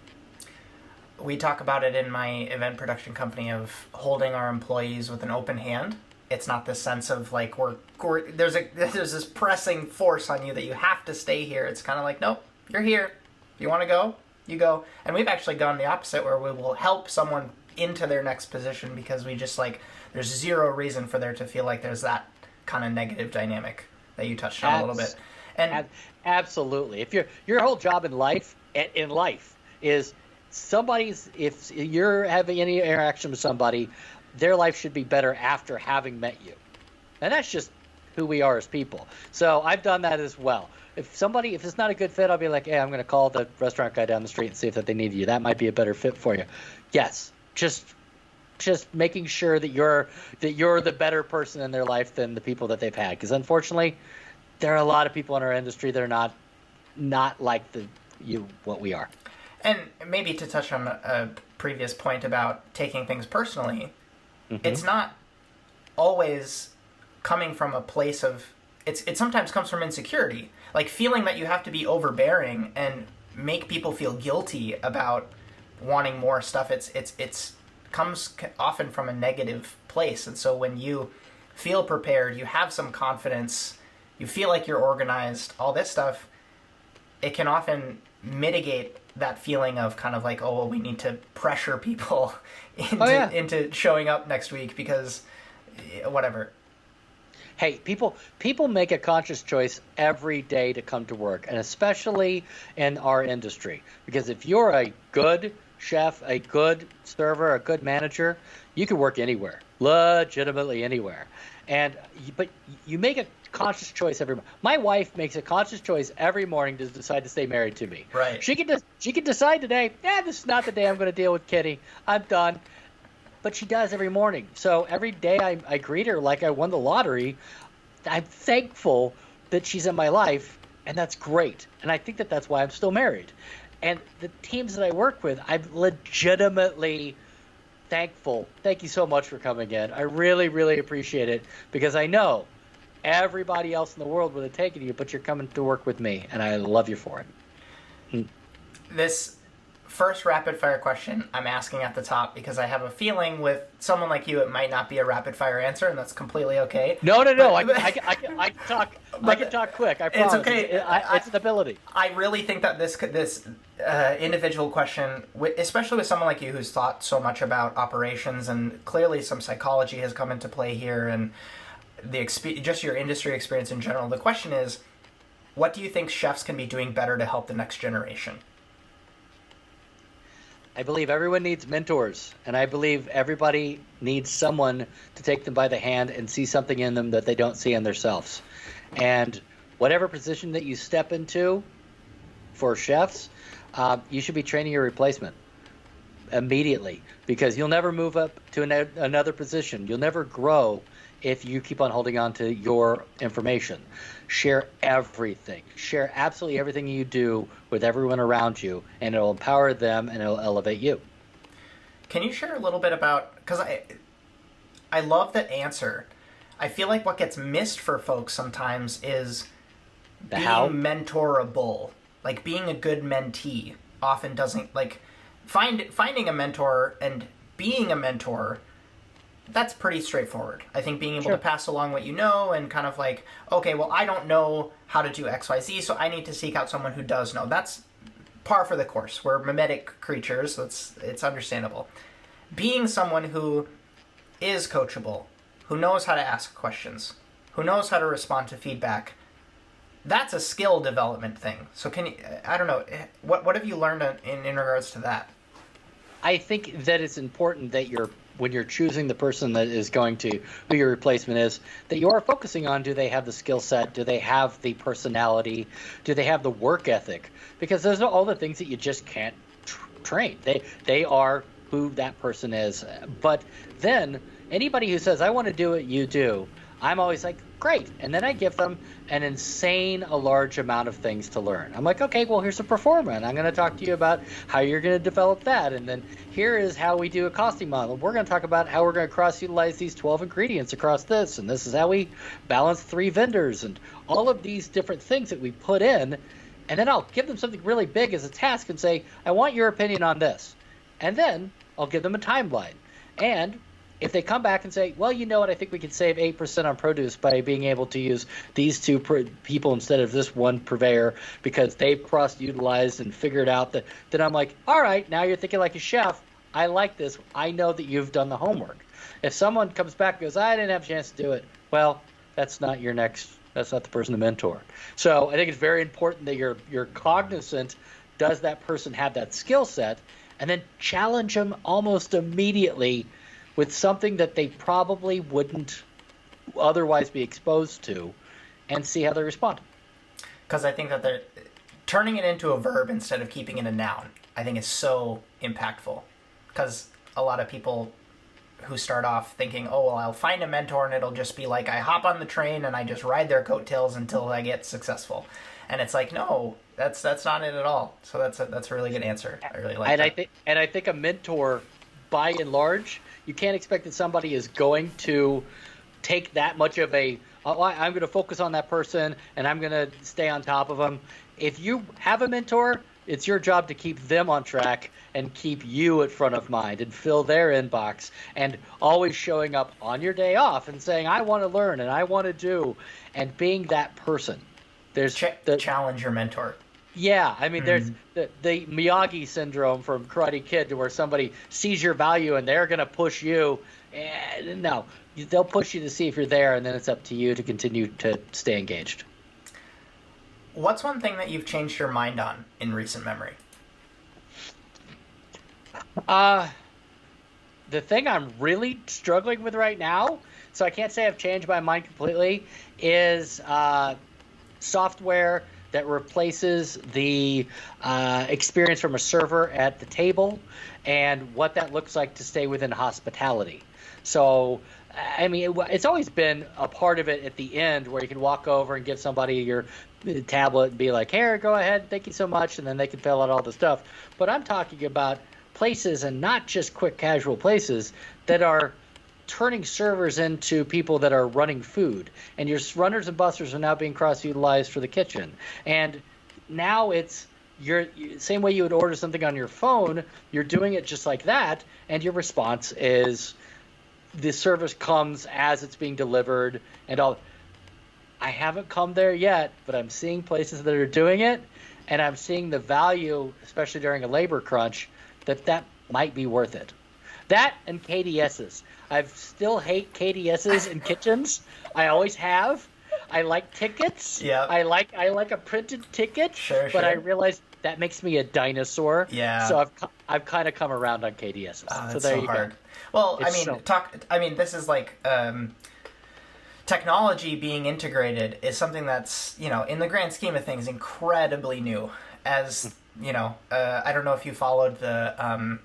We talk about it in my event production company of holding our employees with an open hand. It's not this sense of like there's this pressing force on you that you have to stay here. It's kind of like, nope, you're here. You want to go? You go. And we've actually gone the opposite, where we will help someone into their next position because we just there's zero reason for there to feel like there's that kind of negative dynamic that you touched on a little bit. And absolutely. If your whole job in life is if you're having any interaction with somebody, their life should be better after having met you. And that's just who we are as people. So I've done that as well. If it's not a good fit, I'll be like, hey, I'm going to call the restaurant guy down the street and see if they need you. That might be a better fit for you. Yes, just making sure that you're the better person in their life than the people that they've had. Because unfortunately, there are a lot of people in our industry that are not like what we are. And maybe to touch on a previous point about taking things personally, it's not always coming from a place of, it sometimes comes from insecurity, like feeling that you have to be overbearing and make people feel guilty about wanting more stuff. It's comes often from a negative place. And so when you feel prepared, you have some confidence, you feel like you're organized, all this stuff, it can often mitigate that feeling of kind of like, oh, well, we need to pressure people into showing up next week because whatever. Hey, people make a conscious choice every day to come to work, and especially in our industry. Because if you're a good chef, a good server, a good manager, you can work anywhere, legitimately anywhere. But you make a conscious choice every morning. My wife makes a conscious choice every morning to decide to stay married to me. Right. She can decide today, this is not the day I'm going to deal with Kitty. I'm done. But she does every morning. So every day I greet her like I won the lottery. I'm thankful that she's in my life, and that's great. And I think that that's why I'm still married. And the teams that I work with, I'm legitimately thankful. Thank you so much for coming in. I really, really appreciate it, because I know everybody else in the world would have taken you, but you're coming to work with me, and I love you for it. This first rapid fire question I'm asking at the top because I have a feeling with someone like you it might not be a rapid fire answer, and that's completely okay. No. I can talk quick. I promise. It's okay. It's an ability. I really think that this individual question, especially with someone like you who's thought so much about operations, and clearly some psychology has come into play here, and just your industry experience in general. The question is, what do you think chefs can be doing better to help the next generation? I believe everyone needs mentors, and I believe everybody needs someone to take them by the hand and see something in them that they don't see in themselves. And whatever position that you step into for chefs, you should be training your replacement immediately, because you'll never move up to another position. You'll never grow if you keep on holding on to your information. Share everything. Share absolutely everything you do with everyone around you, and it'll empower them and it'll elevate you. Can you share a little bit about, because I love that answer. I feel like what gets missed for folks sometimes is being mentorable. Like being a good mentee often doesn't, like finding a mentor and being a mentor, that's pretty straightforward. I think being able to pass along what you know and kind of like, okay, well, I don't know how to do XYZ, so I need to seek out someone who does know. That's par for the course. We're mimetic creatures, so it's understandable. Being someone who is coachable, who knows how to ask questions, who knows how to respond to feedback, that's a skill development thing. So I don't know, what have you learned in regards to that? I think that it's important that when you're choosing the person that is going to, who your replacement is, that you are focusing on, do they have the skill set? Do they have the personality? Do they have the work ethic? Because those are all the things that you just can't train. They are who that person is. But then anybody who says, I want to do what you do, I'm always like, great. And then I give them an a large amount of things to learn. I'm like, okay, well, here's a performer, and I'm going to talk to you about how you're going to develop that. And then here is how we do a costing model. We're going to talk about how we're going to cross-utilize these 12 ingredients across this, and this is how we balance 3 vendors, and all of these different things that we put in. And then I'll give them something really big as a task and say, I want your opinion on this. And then I'll give them a timeline. And if they come back and say, well, you know what, I think we could save 8% on produce by being able to use these 2 people instead of this one purveyor because they've cross-utilized and figured out that, then I'm like, all right, now you're thinking like a chef. I like this. I know that you've done the homework. If someone comes back and goes, I didn't have a chance to do it, well, that's not the person to mentor. So I think it's very important that you're cognizant, does that person have that skill set, and then challenge them almost immediately with something that they probably wouldn't otherwise be exposed to, and see how they respond. Because I think that they're turning it into a verb instead of keeping it a noun, I think is so impactful. Because a lot of people who start off thinking, oh, well, I'll find a mentor and it'll just be like I hop on the train and I just ride their coattails until I get successful. And it's like, no, that's not it at all. So that's a really good answer. I really like that. I think a mentor, by and large, you can't expect that somebody is going to take that much of a, oh, I'm going to focus on that person and I'm going to stay on top of them. If you have a mentor, it's your job to keep them on track and keep you at front of mind and fill their inbox and always showing up on your day off and saying, I want to learn and I want to do, and being that person. There's challenge your mentor. Yeah, I mean, there's the Miyagi syndrome from Karate Kid, to where somebody sees your value and they're going to push you. And no, they'll push you to see if you're there, and then it's up to you to continue to stay engaged. What's one thing that you've changed your mind on in recent memory? The thing I'm really struggling with right now, so I can't say I've changed my mind completely, is software that replaces the experience from a server at the table and what that looks like to stay within hospitality. So, I mean, it's always been a part of it at the end, where you can walk over and give somebody your tablet and be like, here, go ahead, thank you so much, and then they can fill out all the stuff. But I'm talking about places, and not just quick casual places, that are turning servers into people that are running food, and your runners and busters are now being cross-utilized for the kitchen. And now it's same way you would order something on your phone, you're doing it just like that, and your response is the service comes as it's being delivered and all. I haven't come there yet, but I'm seeing places that are doing it, and I'm seeing the value, especially during a labor crunch, that might be worth it. That and KDSs. I still hate KDSs in kitchens. I always have. I like tickets. Yeah. I like a printed ticket. But I realize that makes me a dinosaur. Yeah. So I've kind of come around on KDSs. Oh, so there you hard. go. Well, this is like technology being integrated is something that's, in the grand scheme of things, incredibly new. As I don't know if you followed the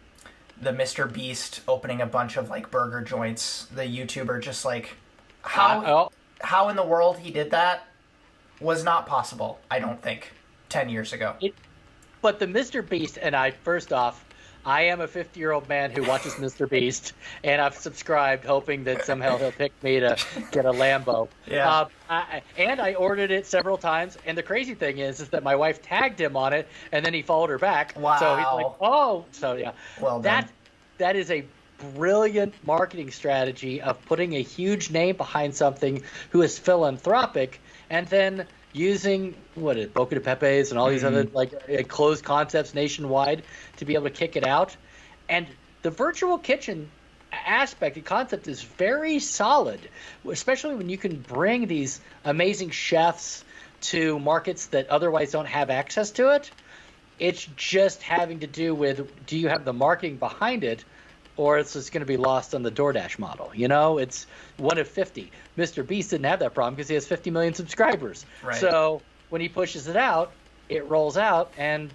Mr. Beast opening a bunch of like burger joints, the YouTuber, just like how in the world he did that was not possible, I don't think, 10 years ago. But the Mr. Beast, and first off, I am a 50-year-old man who watches Mr. Beast, and I've subscribed hoping that somehow he'll pick me to get a Lambo. Yeah. And I ordered it several times, and the crazy thing is that my wife tagged him on it, and then he followed her back. Wow. So he's like, oh. So, yeah. Well done. That is a brilliant marketing strategy of putting a huge name behind something who is philanthropic, and then using Boca de Pepes and all these other closed concepts nationwide to be able to kick it out. And the virtual kitchen aspect and concept is very solid, especially when you can bring these amazing chefs to markets that otherwise don't have access to it. It's just having to do with, do you have the marketing behind it, or it's just going to be lost on the DoorDash model. It's one of 50. Mr. Beast didn't have that problem because he has 50 million subscribers. Right. So when he pushes it out, it rolls out, and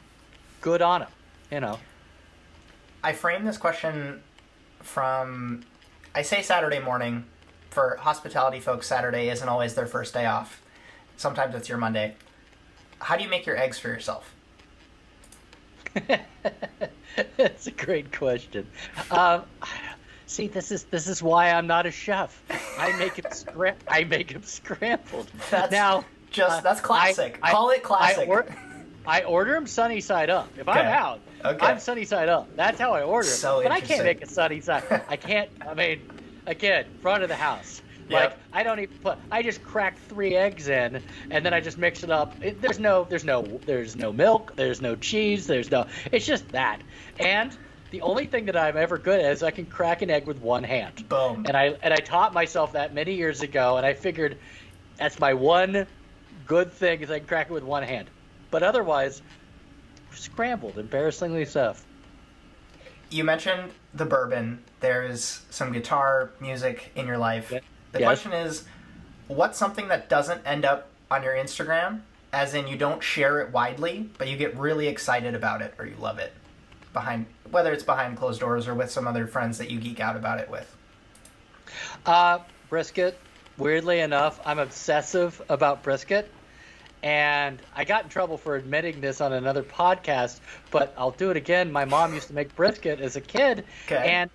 good on him. I frame this question from, I say Saturday morning. For hospitality folks, Saturday isn't always their first day off. Sometimes it's your Monday. How do you make your eggs for yourself? That's a great question. See, this is why I'm not a chef. I make them scrambled. That's classic. Call it classic. I order them sunny side up. If I'm out, I'm sunny side up. That's how I order them. So but I can't make it sunny side. I can't. I mean, again, front of the house. Like, yep. I just crack 3 eggs in, and then I just mix it up. There's no milk, there's no cheese, it's just that. And the only thing that I'm ever good at is I can crack an egg with one hand. Boom. And I taught myself that many years ago, and I figured that's my one good thing, is I can crack it with one hand. But otherwise, scrambled, embarrassingly so. You mentioned the bourbon. There's some guitar music in your life. Yeah. The question is, what's something that doesn't end up on your Instagram, as in you don't share it widely, but you get really excited about it or you love it, whether it's behind closed doors or with some other friends that you geek out about it with? Brisket. Weirdly enough, I'm obsessive about brisket. And I got in trouble for admitting this on another podcast, but I'll do it again. My mom used to make brisket as a kid, Okay.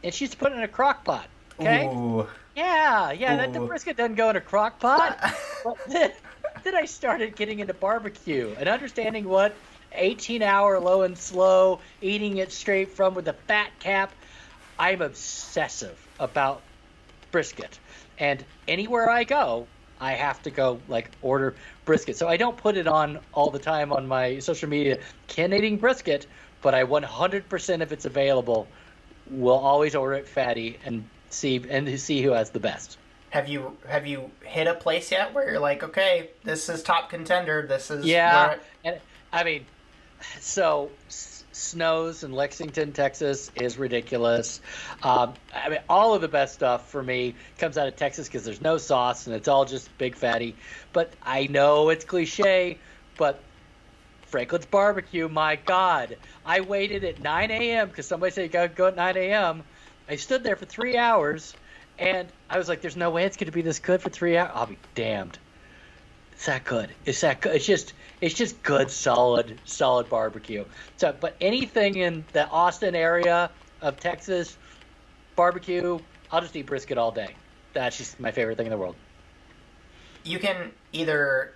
and she used to put it in a crock pot. Okay? Ooh. Yeah, the Ooh. brisket doesn't go in a crock pot. But then I started getting into barbecue and understanding what 18-hour low and slow, eating it straight from with a fat cap. I'm obsessive about brisket. And anywhere I go, I have to go order brisket. So I don't put it on all the time on my social media, Ken eating brisket, but I 100% if it's available, will always order it fatty and see who has the best. Have you hit a place yet where you're like, okay, this is top contender. This is And I mean, so Snow's in Lexington, Texas is ridiculous. I mean, all of the best stuff for me comes out of Texas because there's no sauce and it's all just big fatty. But I know it's cliche, but Franklin's Barbecue, my God. I waited at 9 a.m. because somebody said you got to go at 9 a.m. I stood there for 3 hours, and I was like, there's no way it's going to be this good for 3 hours. I'll be damned. It's that good. It's that good. It's just good, solid barbecue. So, but anything in the Austin area of Texas, barbecue, I'll just eat brisket all day. That's just my favorite thing in the world. You can either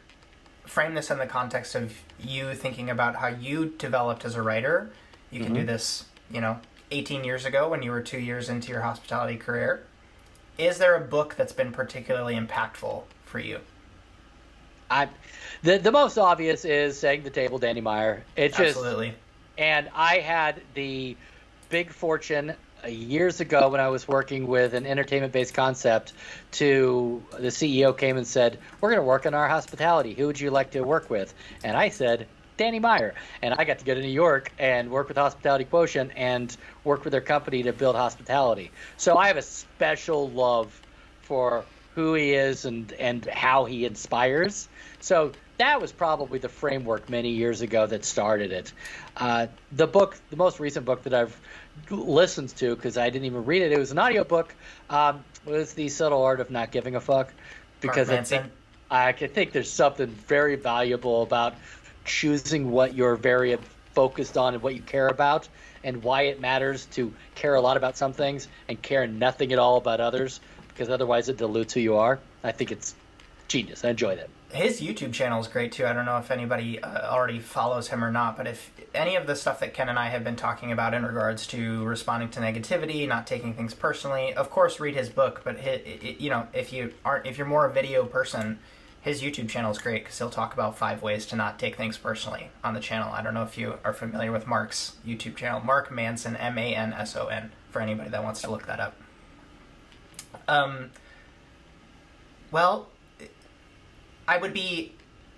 frame this in the context of you thinking about how you developed as a writer. You can do this, 18 years ago when you were 2 years into your hospitality career. Is there a book that's been particularly impactful for you? The most obvious is Setting the Table, Danny Meyer. Absolutely. And I had the big fortune years ago when I was working with an entertainment-based concept the CEO came and said, we're going to work on our hospitality. Who would you like to work with? And I said, Danny Meyer. And I got to go to New York and work with Hospitality Quotient and work with their company to build hospitality. So I have a special love for who he is and how he inspires. So that was probably the framework many years ago that started it. The most recent book that I've listened to, because I didn't even read it, it was an audiobook, was The Subtle Art of Not Giving a Fuck. Because I think there's something very valuable about choosing what you're very focused on and what you care about, and why it matters to care a lot about some things and care nothing at all about others, because otherwise it dilutes who you are. I think it's genius. I enjoyed it. His YouTube channel is great too. I don't know if anybody already follows him or not, but if any of the stuff that Ken and I have been talking about in regards to responding to negativity, not taking things personally, of course read his book. But if you're more a video person, his YouTube channel is great because he'll talk about 5 ways to not take things personally on the channel. I don't know if you are familiar with Mark's YouTube channel, Mark Manson, Manson, for anybody that wants to look that up. Well, I would be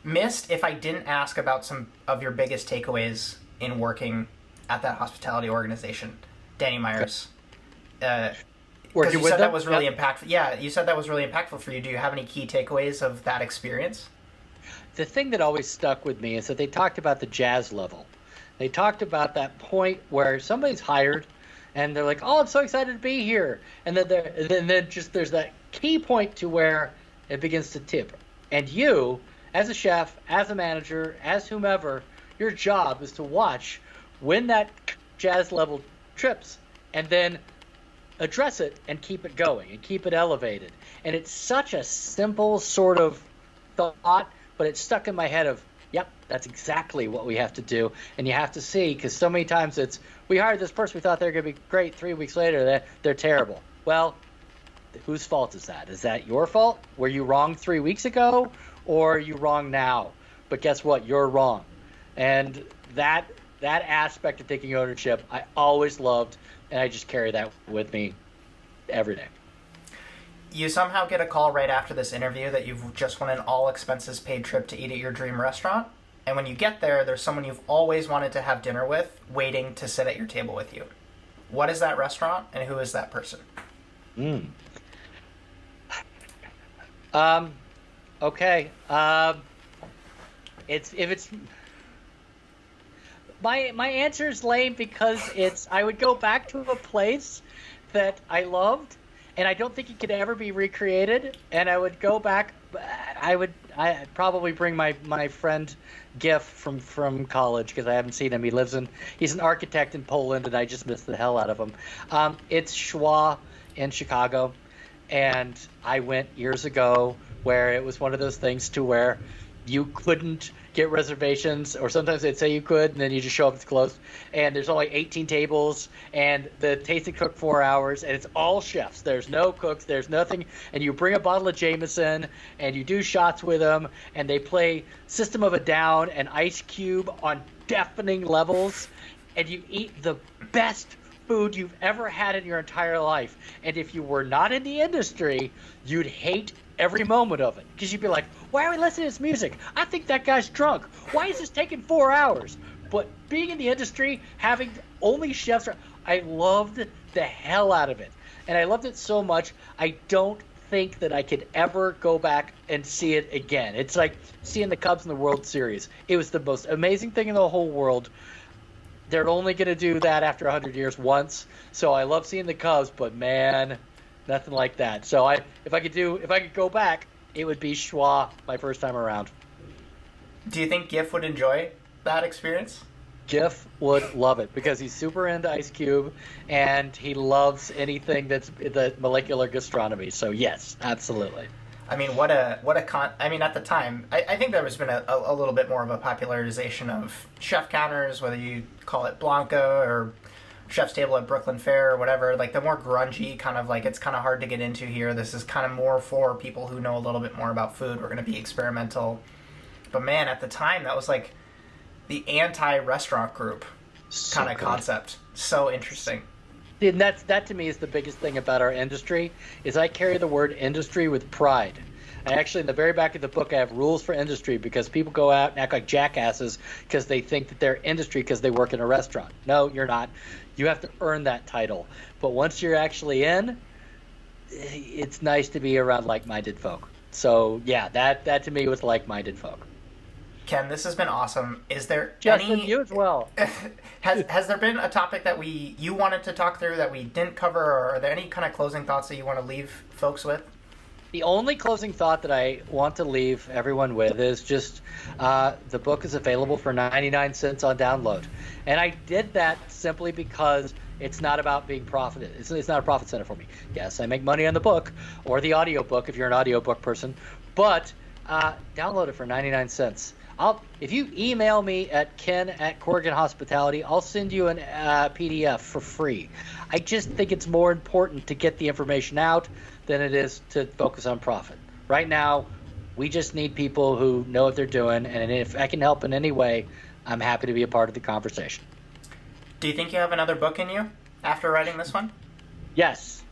missed if I didn't ask about some of your biggest takeaways in working at that hospitality organization, Danny Meyer's. Because you said that was really impactful. Yeah, you said that was really impactful for you. Do you have any key takeaways of that experience? The thing that always stuck with me is that they talked about the jazz level. They talked about that point where somebody's hired and they're like, oh, I'm so excited to be here. And then there's that key point to where it begins to tip. And you, as a chef, as a manager, as whomever, your job is to watch when that jazz level trips and then address it and keep it going and keep it elevated. And it's such a simple sort of thought, but it's stuck in my head of, yep, that's exactly what we have to do. And you have to see, because so many times it's, we hired this person, we thought they were going to be great. 3 weeks later, they're terrible. Well, whose fault is that? Is that your fault? Were you wrong 3 weeks ago, or are you wrong now? But guess what? You're wrong. And that aspect of taking ownership, I always loved, and I just carry that with me every day. You somehow get a call right after this interview that you've just won an all-expenses-paid trip to eat at your dream restaurant, and when you get there, there's someone you've always wanted to have dinner with waiting to sit at your table with you. What is that restaurant, and who is that person? Okay. It's my answer is lame because I would go back to a place that I loved, and I don't think it could ever be recreated. And I would go back. I'd probably bring my friend Giff from college, because I haven't seen him. He's an architect in Poland, and I just miss the hell out of him. It's Schwa in Chicago, and I went years ago where it was one of those things to where you couldn't get reservations, or sometimes they'd say you could, and then you just show up, it's closed, and there's only 18 tables, and the tasting took 4 hours, and it's all chefs. There's no cooks, there's nothing, and you bring a bottle of Jameson, and you do shots with them, and they play System of a Down and Ice Cube on deafening levels, and you eat the best food you've ever had in your entire life. And if you were not in the industry, you'd hate every moment of it, because you'd be like, why are we listening to this music? I think that guy's drunk. Why is this taking 4 hours? But being in the industry, having only chefs, I loved the hell out of it. And I loved it so much, I don't think that I could ever go back and see it again. It's like seeing the Cubs in the World Series. It was the most amazing thing in the whole world. They're only going to do that after 100 years once. So I love seeing the Cubs, but man, nothing like that. So if I could go back, it would be Schwa my first time around. Do you think Giff would enjoy that experience? Giff would love it, because he's super into Ice Cube, and he loves anything that's the molecular gastronomy. So yes, absolutely. I mean, at the time, I think there has been a little bit more of a popularization of chef counters, whether you call it Blanco or Chef's Table at Brooklyn Fair or whatever. Like, the more grungy kind of, like, it's kind of hard to get into here. This is kind of more for people who know a little bit more about food. We're going to be experimental. But man, at the time, that was like the anti-restaurant group kind of concept. So interesting. And that to me is the biggest thing about our industry, is I carry the word industry with pride. I actually, in the very back of the book, I have rules for industry, because people go out and act like jackasses because they think that they're industry because they work in a restaurant. No, you're not. You have to earn that title. But once you're actually in, it's nice to be around like-minded folk. So yeah, that to me was like-minded folk. Ken, this has been awesome. Is there Justin, you as well. Has there been a topic that you wanted to talk through that we didn't cover, or are there any kind of closing thoughts that you want to leave folks with? The only closing thought that I want to leave everyone with is just the book is available for 99 cents on download. And I did that simply because it's not about being profited. It's not a profit center for me. Yes, I make money on the book or the audiobook if you're an audiobook person, but download it for 99 cents. If you email me at Ken@Korgen Hospitality, I'll send you an PDF for free. I just think it's more important to get the information out than it is to focus on profit. Right now, we just need people who know what they're doing, and if I can help in any way, I'm happy to be a part of the conversation. Do you think you have another book in you after writing this one? Yes,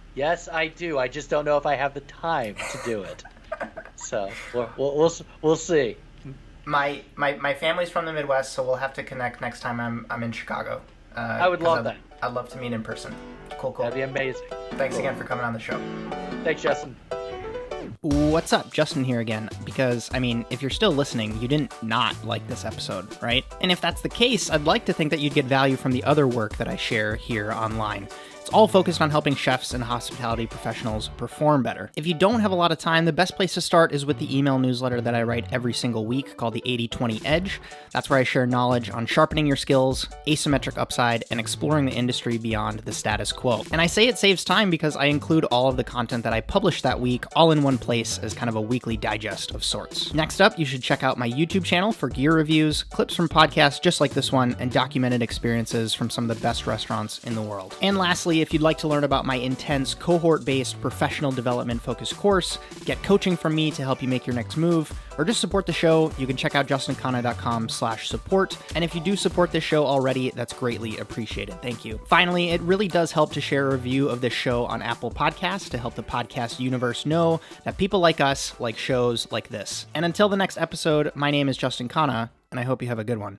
I do. I just don't know if I have the time to do it. So we'll see. My family's from the Midwest, so we'll have to connect next time I'm in Chicago. I would love that. I'd love to meet in person. Cool. That'd be amazing. Thanks again for coming on the show. Thanks, Justin. What's up? Justin here again. Because, I mean, if you're still listening, you didn't not like this episode, right? And if that's the case, I'd like to think that you'd get value from the other work that I share here online. It's all focused on helping chefs and hospitality professionals perform better. If you don't have a lot of time, the best place to start is with the email newsletter that I write every single week called the 80/20 Edge. That's where I share knowledge on sharpening your skills, asymmetric upside, and exploring the industry beyond the status quo. And I say it saves time because I include all of the content that I publish that week all in one place as kind of a weekly digest of sorts. Next up, you should check out my YouTube channel for gear reviews, clips from podcasts just like this one, and documented experiences from some of the best restaurants in the world. And lastly, if you'd like to learn about my intense cohort-based professional development focused course, get coaching from me to help you make your next move, or just support the show, you can check out justinkhanna.com/support. And if you do support this show already, that's greatly appreciated. Thank you. Finally, it really does help to share a review of this show on Apple Podcasts to help the podcast universe know that people like us like shows like this. And until the next episode, my name is Justin Khanna, and I hope you have a good one.